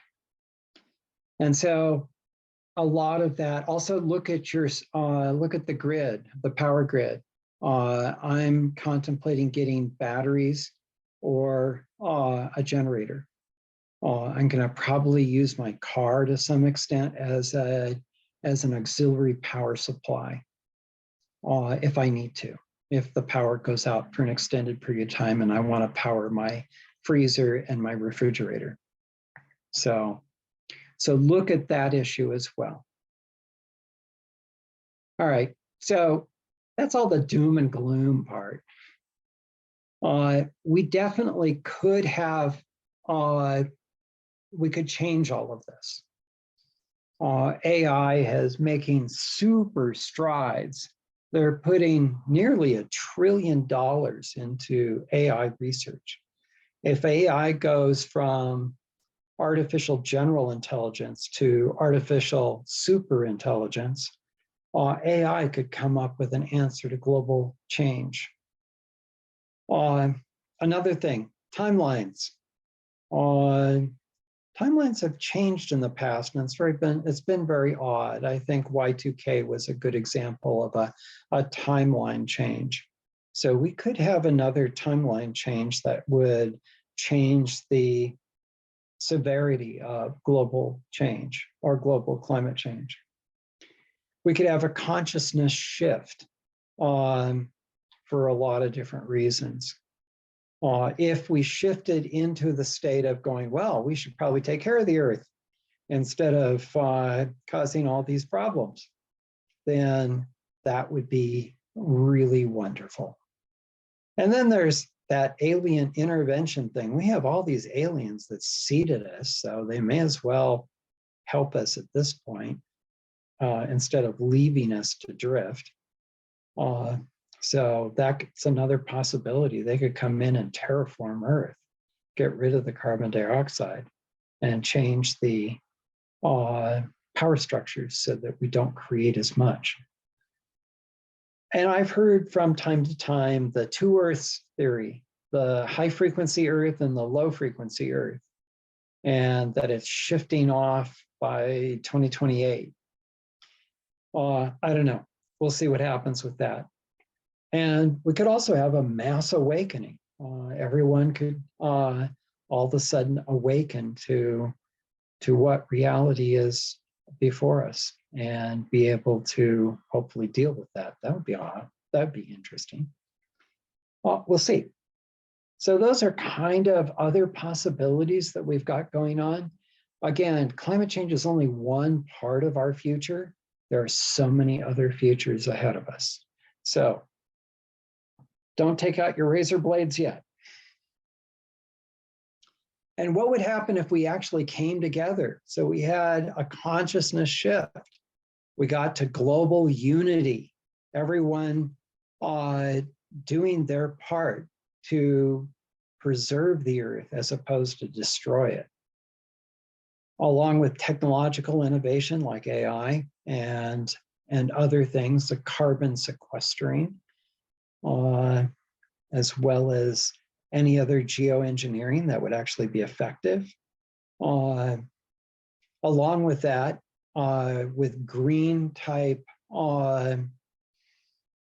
And so a lot of that, also look at the grid, the power grid. I'm contemplating getting batteries or a generator. I'm going to probably use my car to some extent as an auxiliary power supply if I need to. If the power goes out for an extended period of time and I want to power my freezer and my refrigerator. So So look at that issue as well. All right, so that's all the doom and gloom part. We definitely could have, we could change all of this. AI is making super strides. They're putting nearly $1 trillion into AI research. If AI goes from artificial general intelligence to artificial super intelligence, AI could come up with an answer to global change. Another thing, timelines. Timelines have changed in the past, and it's been very odd. I think Y2K was a good example of a timeline change. So we could have another timeline change that would change the severity of global change or global climate change. We could have a consciousness shift for a lot of different reasons. If we shifted into the state of going, well, we should probably take care of the earth instead of causing all these problems, then that would be really wonderful. And then there's that alien intervention thing. We have all these aliens that seeded us, so they may as well help us at this point instead of leaving us to drift. So that's another possibility. They could come in and terraform Earth, get rid of the carbon dioxide, and change the power structures so that we don't create as much. And I've heard from time to time the two Earths theory, the high frequency Earth and the low frequency Earth, and that it's shifting off by 2028. I don't know. We'll see what happens with that. And we could also have a mass awakening. Everyone could all of a sudden awaken to what reality is before us and be able to hopefully deal with that. That would be odd. That'd be interesting. Well, we'll see. So those are kind of other possibilities that we've got going on. Again, climate change is only one part of our future. There are so many other futures ahead of us. So don't take out your razor blades yet. And what would happen if we actually came together? So we had a consciousness shift. We got to global unity, everyone doing their part to preserve the earth as opposed to destroy it. Along with technological innovation like AI and other things, the carbon sequestering, as well as any other geoengineering that would actually be effective. Along with that, with green type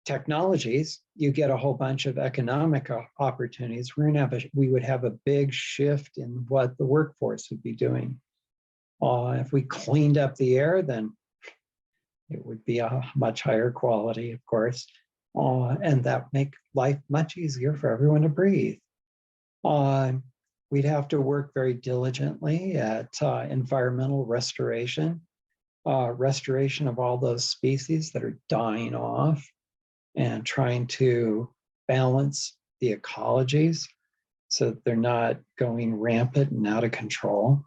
technologies, you get a whole bunch of economic opportunities. We would have a big shift in what the workforce would be doing. If we cleaned up the air, then it would be a much higher quality, of course, and that would make life much easier for everyone to breathe. We'd have to work very diligently at environmental restoration, restoration of all those species that are dying off, and trying to balance the ecologies so that they're not going rampant and out of control.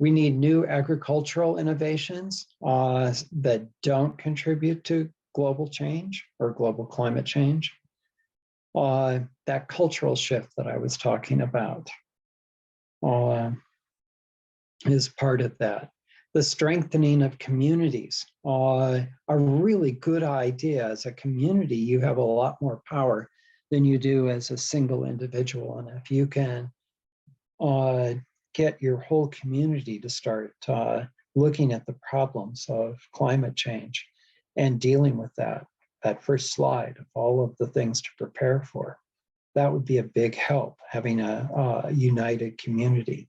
We need new agricultural innovations that don't contribute to global change or global climate change. That cultural shift that I was talking about is part of that. The strengthening of communities, a really good idea. As a community, you have a lot more power than you do as a single individual. And if you can get your whole community to start looking at the problems of climate change and dealing with that first slide of all of the things to prepare for, that would be a big help, having a united community.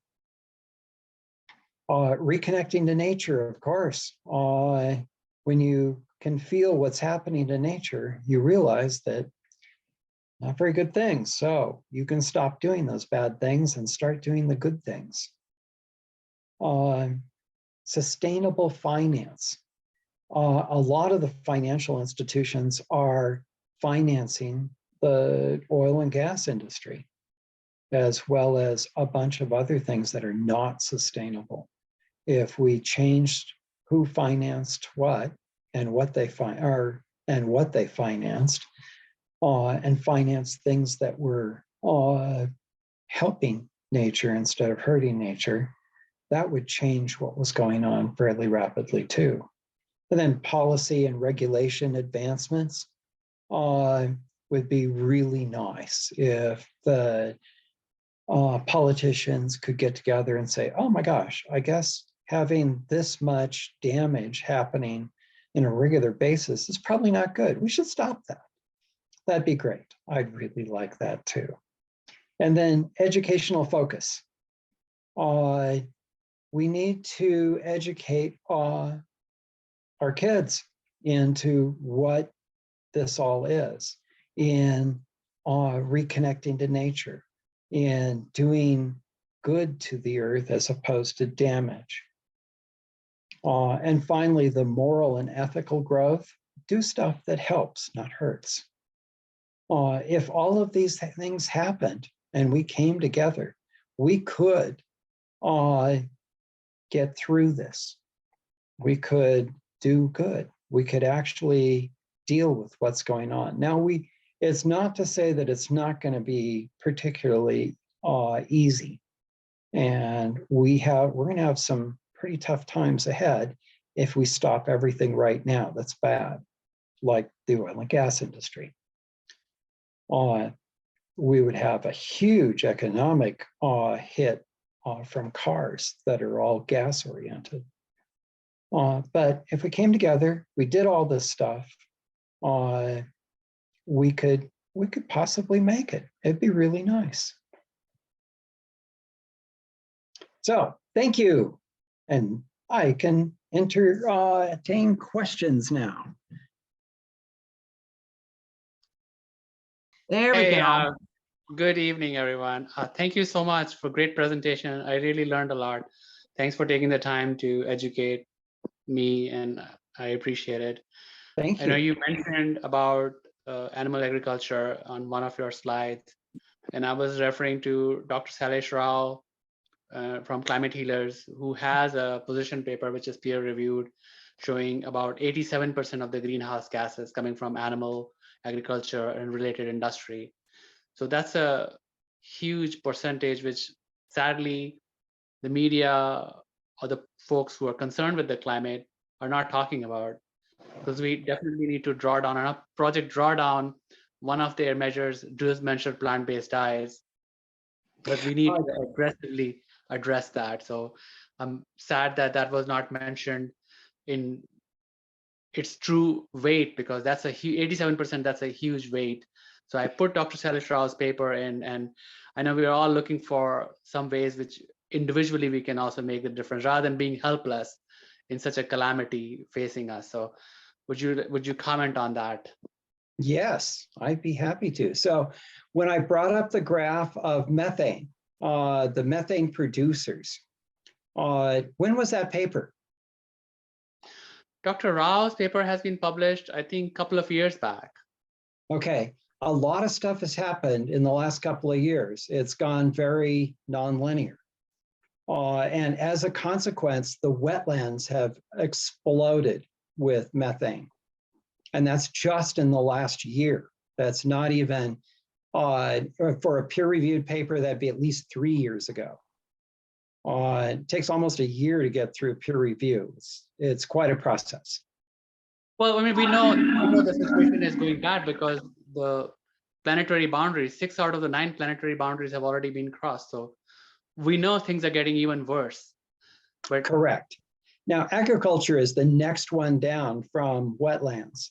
Reconnecting to nature, of course. When you can feel what's happening to nature, you realize that not very good things. So you can stop doing those bad things and start doing the good things. Sustainable finance. A lot of the financial institutions are financing the oil and gas industry, as well as a bunch of other things that are not sustainable. If we changed who financed what and what they financed, and financed things that were helping nature instead of hurting nature, that would change what was going on fairly rapidly too. And then policy and regulation advancements would be really nice if the politicians could get together and say, oh my gosh, I guess having this much damage happening in a regular basis is probably not good. We should stop that. That'd be great. I'd really like that too. And then educational focus. We need to educate our kids into what this all is, in reconnecting to nature, in doing good to the earth as opposed to damage. And finally, the moral and ethical growth. Do stuff that helps, not hurts. If all of these things happened and we came together, we could get through this. We could do good. We could actually deal with what's going on. Now, it's not to say that it's not going to be particularly easy. And we're going to have some pretty tough times ahead if we stop everything right now that's bad, like the oil and gas industry. We would have a huge economic hit from cars that are all gas oriented. But if we came together, we did all this stuff, we could possibly make it. It'd be really nice. So thank you. And I can entertain questions now. There we Hey, go. good evening, everyone. Thank you so much for great presentation. I really learned a lot. Thanks for taking the time to educate me, and I appreciate it. Thank I know you. you mentioned about animal agriculture on one of your slides, and I was referring to Dr. Salesh Rao from Climate Healers, who has a position paper which is peer-reviewed, showing about 87% of the greenhouse gases coming from animal agriculture and related industry. So that's a huge percentage, which sadly the media or the folks who are concerned with the climate are not talking about, because we definitely need to draw down on Project Drawdown. One of their measures does mention plant-based diets, but we need to aggressively address that. So I'm sad that that was not mentioned in its true weight, because that's 87%, that's a huge weight. So I put Dr. Salesh Rao's paper in, and I know we're all looking for some ways which individually we can also make the difference, rather than being helpless in such a calamity facing us. So would you comment on that? Yes, I'd be happy to. So when I brought up the graph of methane, the methane producers, when was that paper? Dr. Rao's paper has been published, I think, a couple of years back. Okay, a lot of stuff has happened in the last couple of years. It's gone very nonlinear. And as a consequence, the wetlands have exploded with methane. And that's just in the last year. That's not even, for a peer-reviewed paper, that'd be at least 3 years ago. It takes almost a year to get through peer review. It's quite a process. Well, I mean, we know the situation is going bad because the planetary boundaries, 6 out of the 9 planetary boundaries have already been crossed. So we know things are getting even worse. But correct. Now, agriculture is the next one down from wetlands.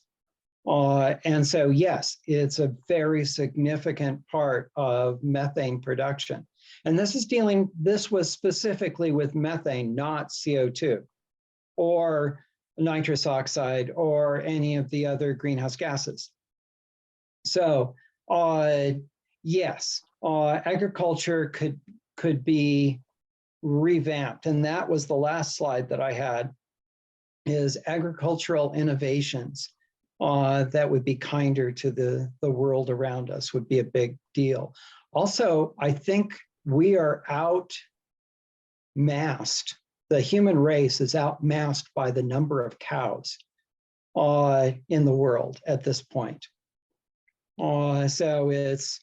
And so, yes, it's a very significant part of methane production. And this was specifically with methane, not CO2 or nitrous oxide or any of the other greenhouse gases. So Yes, agriculture could be revamped, and that was the last slide that I had, is agricultural innovations that would be kinder to the world around us would be a big deal. Also, I think we are outmassed. The human race is outmassed by the number of cows in the world at this point. So it's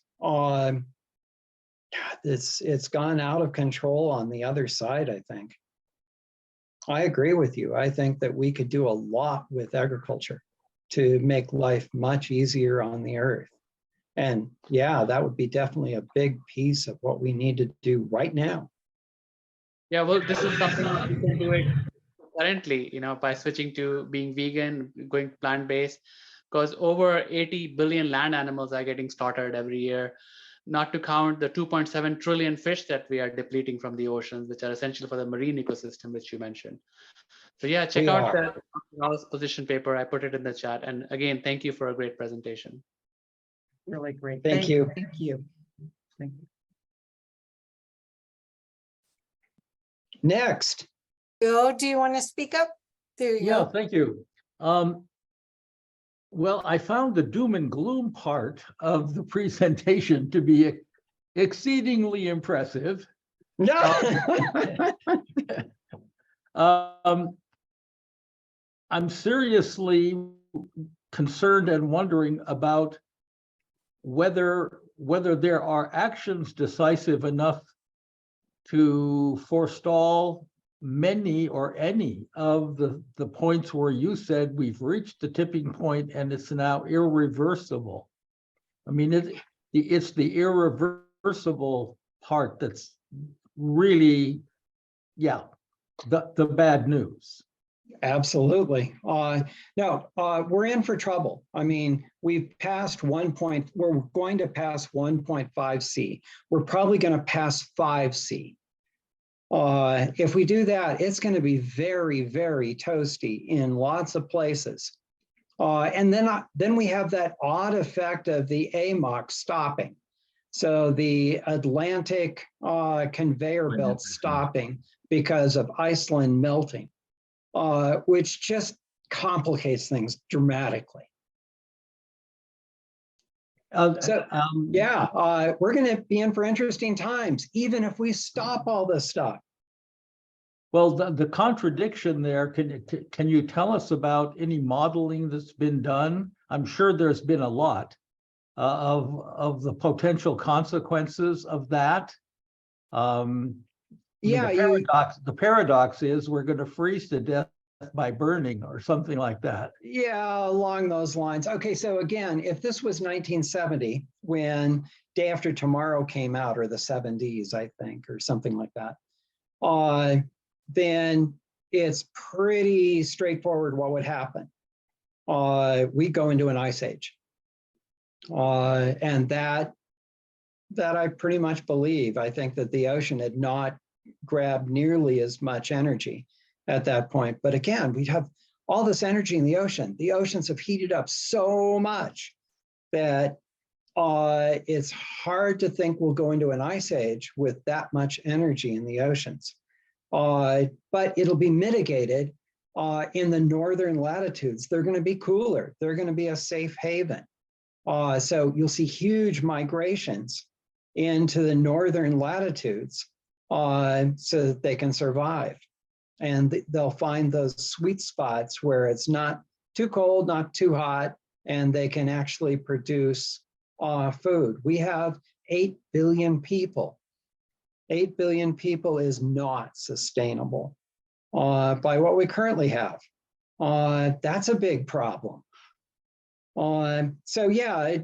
gone out of control on the other side, I think. I agree with you. I think that we could do a lot with agriculture to make life much easier on the earth. And yeah, that would be definitely a big piece of what we need to do right now. Yeah, well, this is something that we can do it currently, by switching to being vegan, going plant-based, because over 80 billion land animals are getting slaughtered every year, not to count the 2.7 trillion fish that we are depleting from the oceans, which are essential for the marine ecosystem, which you mentioned. So yeah, check out the position paper. I put it in the chat. And again, thank you for a great presentation. Really great. Thank you. Thank you. Thank you. Next. Bill, do you want to speak up? There you Yeah, go. thank you. Well, I found the doom and gloom part of the presentation to be exceedingly impressive. I'm seriously concerned and wondering about whether there are actions decisive enough to forestall many or any of the points where you said we've reached the tipping point and it's now irreversible. I mean, it's the irreversible part that's really, yeah, the bad news. Absolutely. No, we're in for trouble. I mean, we've passed we're going to pass 1.5 C. We're probably going to pass 5 C. If we do that, it's going to be very, very toasty in lots of places. And then we have that odd effect of the AMOC stopping. So the Atlantic conveyor belt stopping because of Iceland melting, which just complicates things dramatically. Yeah, we're going to be in for interesting times, even if we stop all this stuff. Well, the contradiction there, can you tell us about any modeling that's been done? I'm sure there's been a lot of the potential consequences of that. Yeah, the paradox is we're going to freeze to death by burning or something like that. Yeah, along those lines. Okay, so again, if this was 1970, when Day After Tomorrow came out, or the 70s, I think, or something like that, then it's pretty straightforward what would happen. We go into an ice age. And that I pretty much believe. I think that the ocean had not grabbed nearly as much energy at that point. But again, we'd have all this energy in the ocean. The oceans have heated up so much that it's hard to think we'll go into an ice age with that much energy in the oceans. But it'll be mitigated in the northern latitudes. They're going to be cooler. They're going to be a safe haven. So you'll see huge migrations into the northern latitudes so that they can survive. And they'll find those sweet spots where it's not too cold, not too hot, and they can actually produce food. We have 8 billion people. 8 billion people is not sustainable by what we currently have. That's a big problem. So yeah,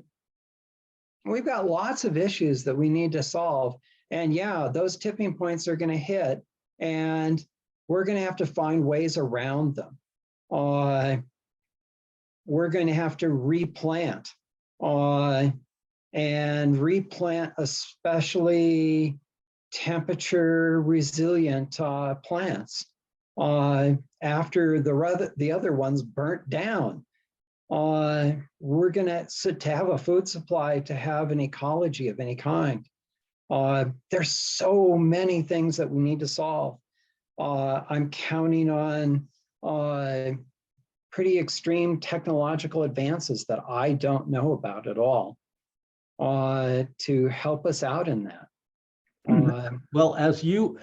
we've got lots of issues that we need to solve. And yeah, those tipping points are going to hit, and we're going to have to find ways around them. We're going to have to replant and replant especially temperature resilient plants after the other ones burnt down. we're gonna, so to have a food supply, to have an ecology of any kind. There's so many things that we need to solve. I'm counting on pretty extreme technological advances that I don't know about at all to help us out in that. Well, as you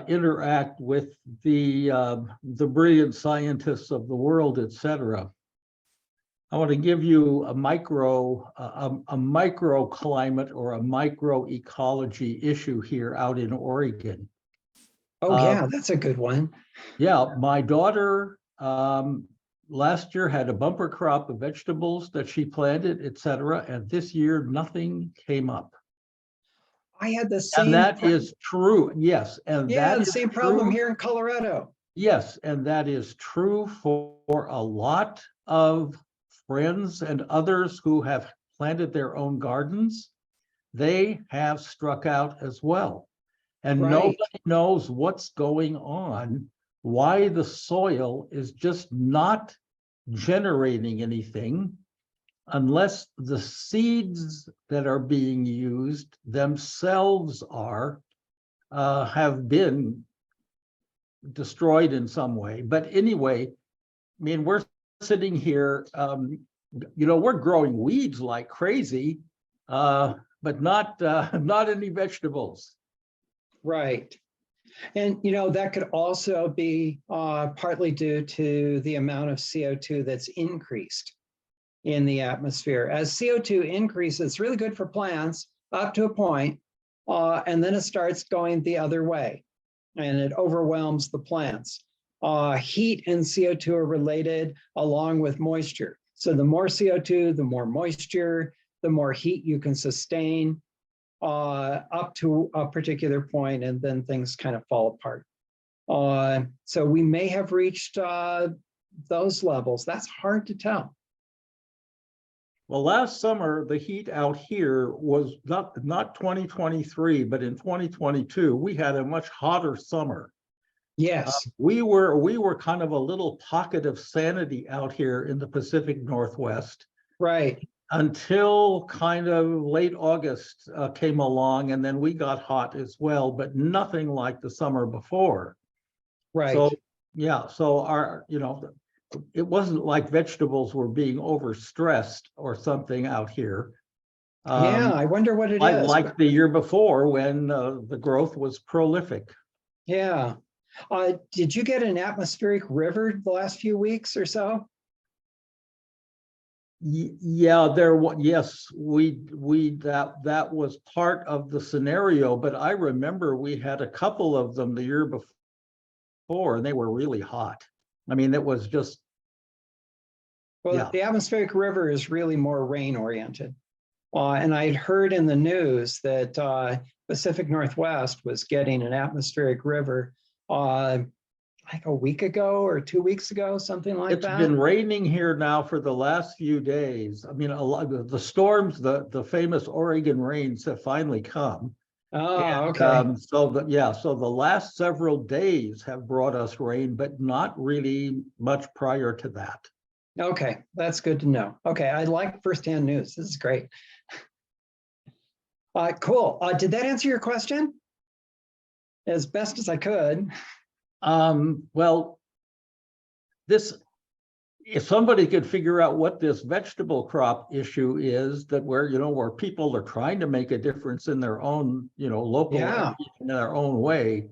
interact with the brilliant scientists of the world, et cetera, I want to give you a microclimate or a microecology issue here out in Oregon. Oh, yeah, that's a good one. Yeah, my daughter last year had a bumper crop of vegetables that she planted, et cetera, and this year nothing came up. I had the same. And that is true, yes, and Yeah, that the is same problem true. here in Colorado. Yes, and that is true for a lot of friends and others who have planted their own gardens. They have struck out as well. And Right. nobody knows what's going on, why the soil is just not generating anything unless the seeds that are being used themselves have been destroyed in some way. But anyway, I mean, we're sitting here, we're growing weeds like crazy, but not any vegetables. Right. And, that could also be partly due to the amount of CO2 that's increased in the atmosphere. As CO2 increases, it's really good for plants up to a point, and then it starts going the other way, and it overwhelms the plants. Heat and CO2 are related along with moisture. So the more CO2, the more moisture, the more heat you can sustain up to a particular point, and then things kind of fall apart. So we may have reached those levels. That's hard to tell. Well, last summer, the heat out here was not 2023, but in 2022, we had a much hotter summer. Yes. We were kind of a little pocket of sanity out here in the Pacific Northwest. Right. Until kind of late August came along, and then we got hot as well, but nothing like the summer before. Right. So, yeah, so it wasn't like vegetables were being overstressed or something out here. Yeah, I wonder what it is. Like the year before when the growth was prolific. Yeah. Did you get an atmospheric river the last few weeks or so? Yeah, yes, that was part of the scenario, but I remember we had a couple of them the year before, and they were really hot. I mean, it was just. Well, yeah. The atmospheric river is really more rain oriented. And I'd heard in the news that Pacific Northwest was getting an atmospheric river like a week ago or 2 weeks ago, something like that. It's been raining here now for the last few days. I mean, a lot of the storms, the famous Oregon rains have finally come. Oh, And, okay. so the last several days have brought us rain, but not really much prior to that. Okay, that's good to know. Okay, I like firsthand news. This is great. Cool. Did that answer your question? As best as I could. Well, if somebody could figure out what this vegetable crop issue is, that where people are trying to make a difference in their own, local, Yeah. in their own way.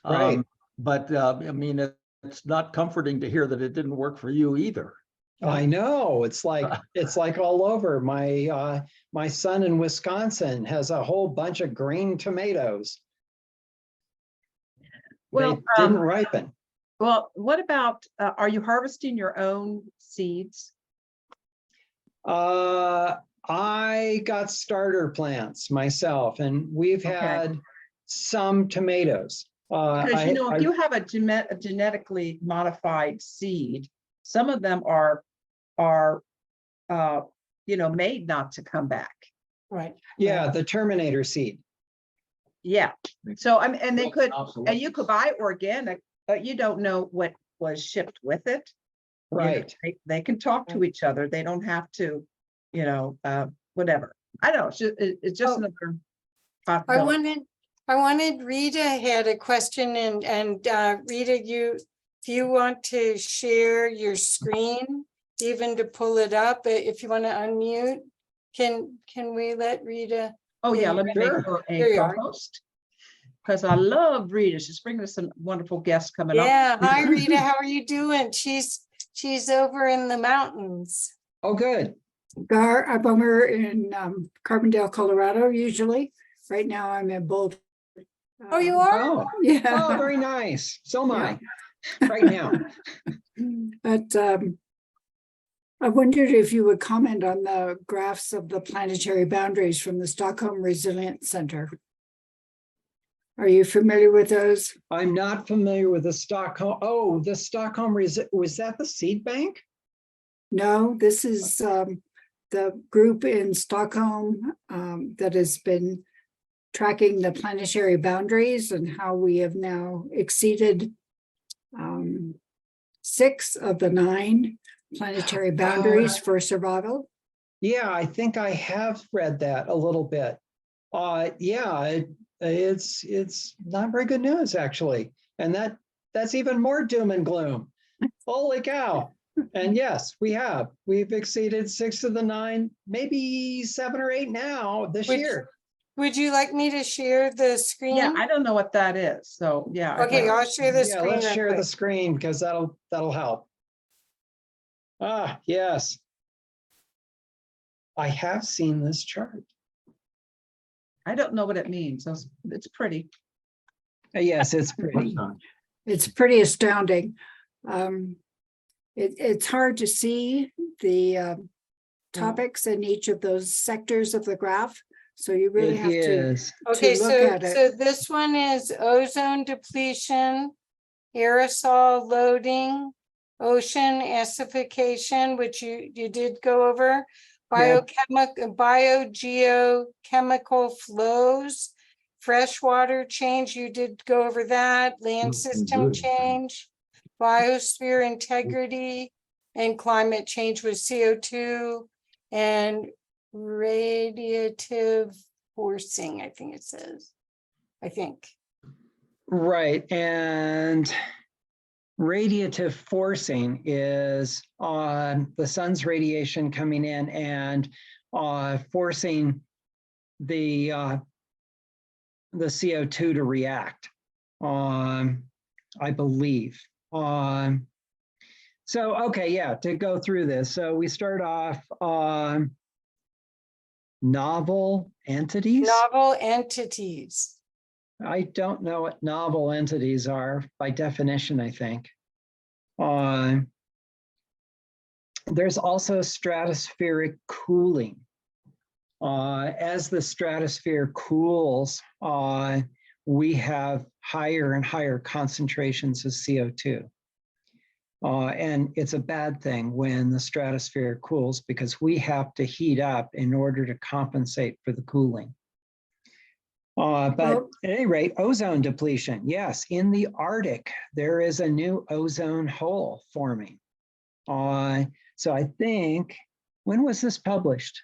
Right. But I mean, it's not comforting to hear that it didn't work for you either. I know, it's like all over. My son in Wisconsin has a whole bunch of green tomatoes. Well, they didn't ripen. Well, what about, are you harvesting your own seeds? I got starter plants myself, and we've had some tomatoes. Because if you have a genetically modified seed, some of them are made not to come back. Right. Yeah, the Terminator seed. Yeah. So and you could buy organic, but you don't know what was shipped with it. You know, Right. they can talk to each other. They don't have to, whatever. I don't know. It's just Oh. another I possibility. wanted Rita had a question and Rita, if you want to share your screen, even to pull it up, if you want to unmute, can we let Rita? Oh, yeah, Yeah, let me sure. make her There a you are. co-host. Because I love Rita. She's bringing us some wonderful guests coming up. Yeah, hi Rita, how are you doing? She's over in the mountains. Oh, good. Gar, I'm over in Carbondale, Colorado, usually. Right now I'm in Boulder. Oh, you are? Oh, oh, Yeah. very nice. So am I right now. But I wondered if you would comment on the graphs of the planetary boundaries from the Stockholm Resilience Center. Are you familiar with those? I'm not familiar with the Stockholm. Oh, the Stockholm, was that the seed bank? No, this is the group in Stockholm that has been tracking the planetary boundaries and how we have now exceeded 6 of the 9 planetary boundaries for survival. Yeah, I think I have read that a little bit. Yeah, it's not very good news actually, and that's even more doom and gloom. Holy cow! And yes, we've exceeded 6 of the 9, maybe 7 or 8 now this year. Would you like me to share the screen? Yeah, I don't know what that is. So, yeah. I'd Okay, like- I'll share the Yeah, screen. let's real share quick. the screen because that'll help. Ah, yes. I have seen this chart. I don't know what it means. So it's pretty. Yes, it's pretty. It's pretty astounding. It's hard to see the topics in each of those sectors of the graph. So you really It have to is. Okay, look so at it. so this one is ozone depletion, aerosol loading, ocean acidification, which you did go over, Yeah. biogeochemical flows, freshwater change, you did go over that, land system change, biosphere integrity, and climate change with CO2 and radiative forcing, I think it says. I think. Right. And radiative forcing is on the sun's radiation coming in and forcing the CO2 to react, I believe. So, okay, yeah, to go through this. So we start off on novel entities. Novel entities. I don't know what novel entities are by definition, I think. There's also stratospheric cooling. As the stratosphere cools, we have higher and higher concentrations of CO2. And it's a bad thing when the stratosphere cools because we have to heat up in order to compensate for the cooling. But Well- at any rate, ozone depletion. Yes, in the Arctic, there is a new ozone hole forming. So I think, when was this published?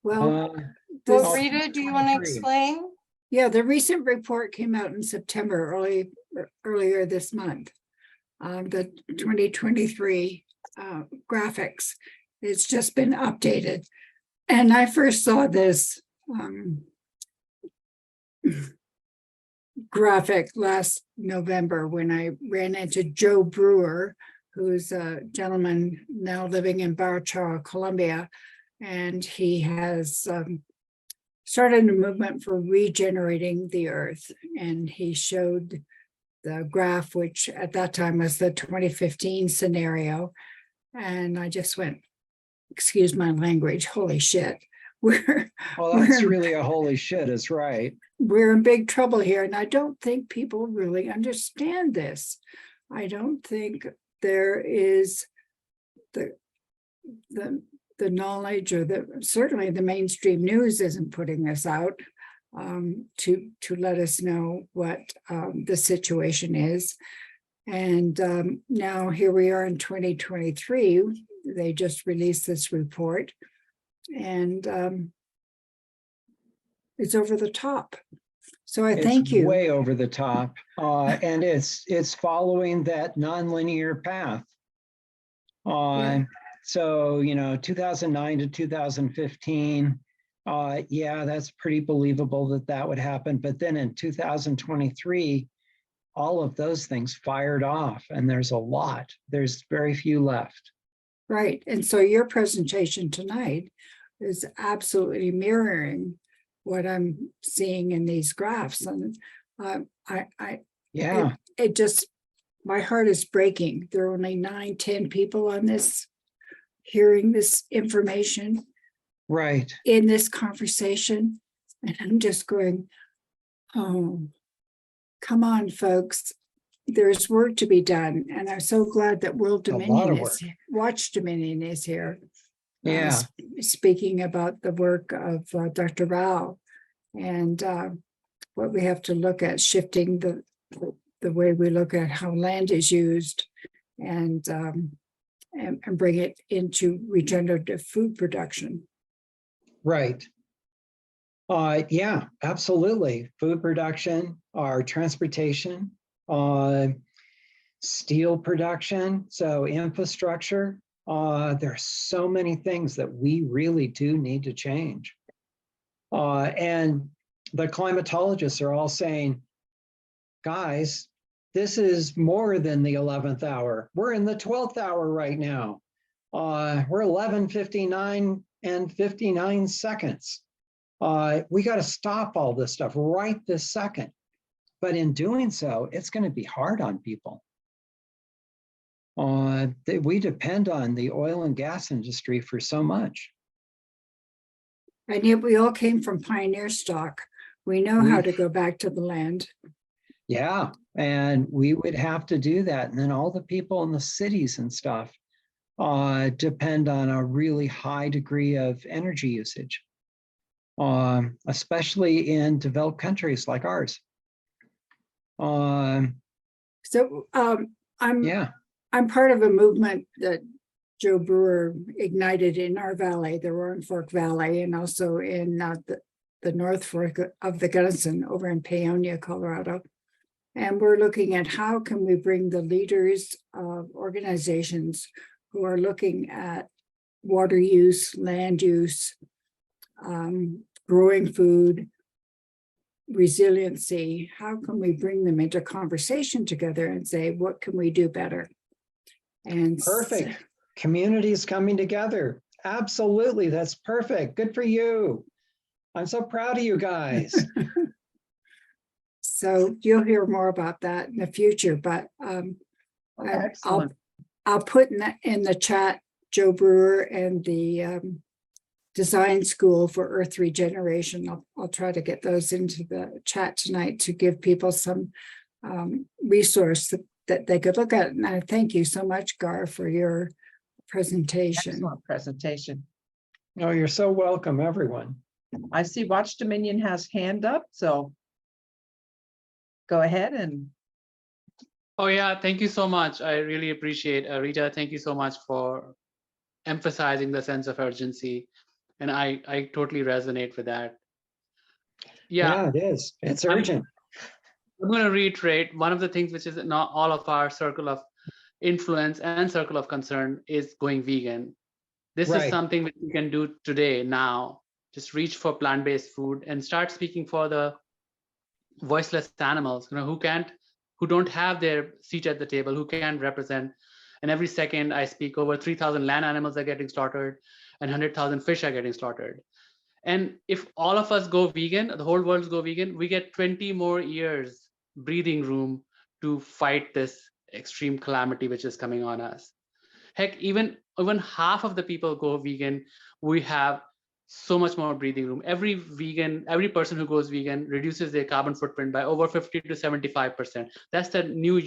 Well, Well, this- Rita, do you want to 23. explain? yeah, the recent report came out in September, earlier this month. The 2023 graphics. It's just been updated. And I first saw this graphic last November when I ran into Joe Brewer, who's a gentleman now living in Barachoa, Colombia. And he has started a movement for regenerating the earth. And he showed the graph, which at that time was the 2015 scenario. And I just went, excuse my language, holy shit. We're Well, that's really a holy shit, is right. we're in big trouble here. And I don't think people really understand this. I don't think there is the knowledge, or certainly the mainstream news isn't putting this out to let us know what the situation is. And now here we are in 2023. They just released this report, and it's over the top. So I thank It's you. way over the top, and it's following that nonlinear path. Yeah. So, 2009 to 2015, yeah, that's pretty believable that that would happen. But then in 2023, all of those things fired off, and there's very few left. Right. And so your presentation tonight is absolutely mirroring what I'm seeing in these graphs. And Yeah, it just, my heart is breaking. There are only 9, 10 people on this, hearing this information right. in this conversation. And I'm just going, oh, come on, folks. There's work to be done. And I'm so glad that World A lot Dominion of is, Watch Dominion is here. Yeah. Speaking about the work of Dr. Rao and what we have to look at, shifting the way we look at how land is used, and bring it into regenerative food production. Right. Yeah, absolutely. Food production, our transportation, steel production, so infrastructure. There's so many things that we really do need to change. And the climatologists are all saying, guys, this is more than the 11th hour. We're in the 12th hour right now. We're 11:59 and 59 seconds. We got to stop all this stuff right this second. But in doing so, it's going to be hard on people. We depend on the oil and gas industry for so much. And yet we all came from pioneer stock. We know how to go back to the land. Yeah, and we would have to do that. And then all the people in the cities and stuff depend on a really high degree of energy usage, especially in developed countries like ours. So Yeah. I'm part of a movement that Joe Brewer ignited in our valley, the Roaring Fork Valley, and also in the North Fork of the Gunnison over in Paonia, Colorado. And we're looking at how can we bring the leaders of organizations who are looking at water use, land use, growing food, resiliency, how can we bring them into conversation together and say, what can we do better? And Perfect. Communities coming together. Absolutely. That's perfect. Good for you. I'm so proud of you guys. So you'll hear more about that in the future, but Excellent. I'll put in the chat Joe Brewer and the design school for Earth Regeneration. I'll try to get those into the chat tonight to give people some resource that they could look at. And I thank you so much, Gar, for your presentation. Excellent presentation. Oh, you're so welcome, everyone. I see Watch Dominion has hand up, so go ahead and. Oh yeah, thank you so much. I really appreciate Rita. Thank you so much for emphasizing the sense of urgency. And I totally resonate with that. Yeah, it is. It's urgent. I'm going to reiterate one of the things which is not all of our circle of influence and circle of concern is going vegan. This is Right. something that we can do today, now. Just reach for plant-based food and start speaking for the voiceless animals, who don't have their seat at the table, who can't represent. And every second I speak, over 3,000 land animals are getting slaughtered and 100,000 fish are getting slaughtered. And if all of us go vegan, the whole world go vegan, we get 20 more years breathing room to fight this extreme calamity which is coming on us. Heck, even half of the people go vegan, we have so much more breathing room. Every person who goes vegan reduces their carbon footprint by over 50 to 75%. That's the new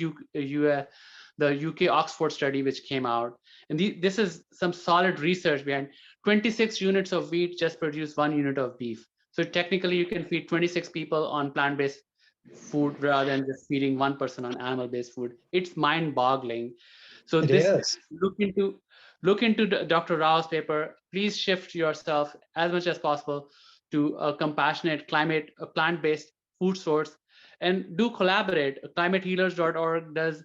the UK Oxford study which came out. And this is some solid research behind. 26 units of wheat just produce 1 unit of beef. So technically you can feed 26 people on plant-based food rather than just feeding one person on animal-based food. It's mind-boggling. So It this is. look into Dr. Rao's paper. Please shift yourself as much as possible to a compassionate plant-based food source, and do collaborate. Climatehealers.org does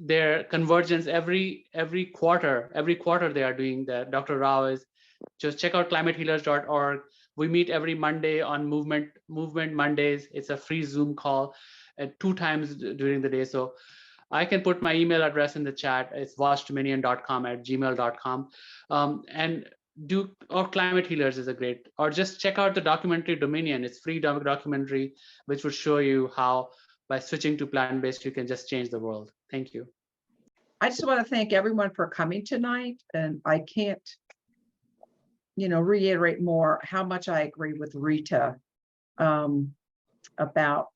their convergence every quarter. Every quarter they are doing that. Dr. Rao is, just check out climatehealers.org. We meet every Monday on movement Mondays. It's a free Zoom call 2 times during the day. So I can put my email address in the chat. It's vastdominion.com@gmail.com. And Climate Healers is a great, or just check out the documentary Dominion. It's free documentary, which would show you how by switching to plant-based, you can just change the world. Thank you. I just want to thank everyone for coming tonight, and I can't, reiterate more how much I agree with Rita about,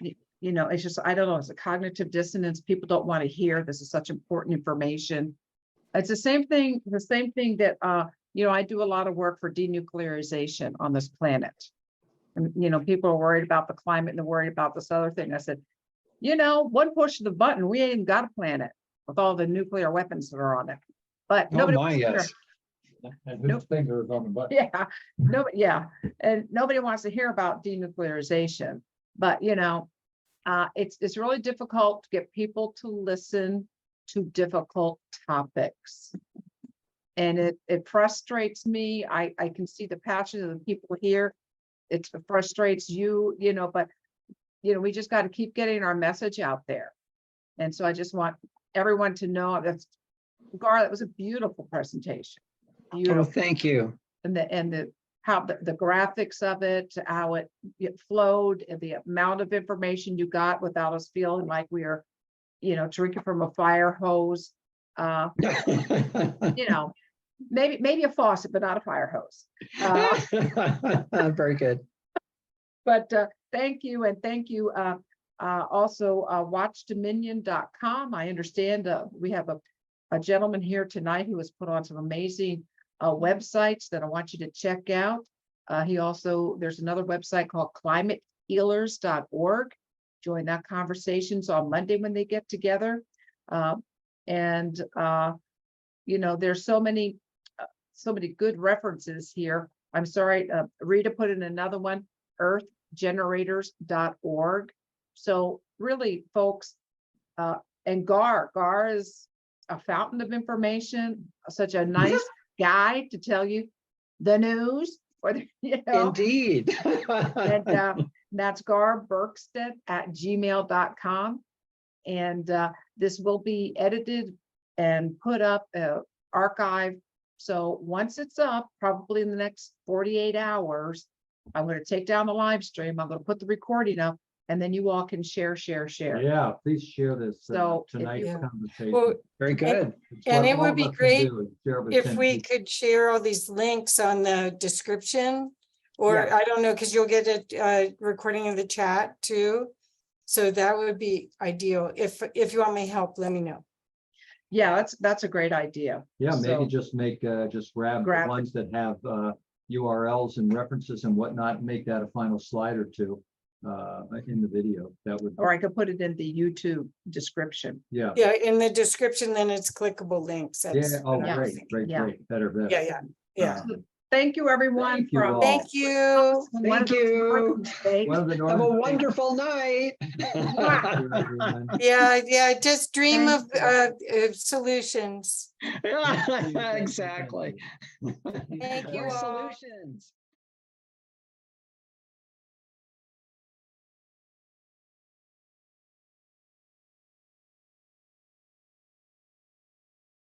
it's just, I don't know, it's a cognitive dissonance. People don't want to hear this is such important information. It's the same thing that, I do a lot of work for denuclearization on this planet. And, people are worried about the climate and they're worried about this other thing. I said, one push of the button, we ain't even got a planet with all the nuclear weapons that are on it. But nobody wants to hear. And whose finger is on the button? Yeah, and nobody wants to hear about denuclearization. But it's really difficult to get people to listen to difficult topics, and it frustrates me. I can see the passion of the people here. It frustrates you, but we just got to keep getting our message out there. And so I just want everyone to know that, Gar, that was a beautiful presentation. Oh, thank you. And how the graphics of it, how it flowed, and the amount of information you got without us feeling like we are, drinking from a fire hose. Maybe a faucet, but not a fire hose. Very good. But thank you, and thank you. Also, watchdominion.com. I understand we have a gentleman here tonight who has put on some amazing websites that I want you to check out. There's another website called climatehealers.org. Join that conversations on Monday when they get together. There's so many good references here. I'm sorry, Rita put in another one, earthgenerators.org. So really, folks, and Gar is a fountain of information, such a nice guy to tell you the news, Indeed. and that's Gar Bergstedt @gmail.com. And this will be edited and put up, archived. So once it's up, probably in the next 48 hours, I'm going to take down the live stream. I'm going to put the recording up, and then you all can share. Yeah, please share this So, tonight's yeah. conversation. Well, Very good. It's and what it would all of be us can great do is share with if 10 we people. could share all these links on the description, or Yeah. I don't know, because you'll get a recording of the chat too. So that would be ideal. If you want my help, let me know. Yeah, that's a great idea. Yeah, maybe So, just make, just grab the Grab it. ones that have URLs and references and whatnot, make that a final slide or two in the video. That would, or I could put it in the YouTube description. yeah. Yeah, in the description, then it's clickable links. Yeah, That's oh, what I was great, thinking. great, Yeah. great, better. Yeah. Thank you, everyone. Thank you from all. Thank you. one Thank of those you. northern states. One of the Have a northern states. wonderful night. Thank you, everyone. Yeah, just dream Thank of solutions. Exactly. Thank you More all. solutions.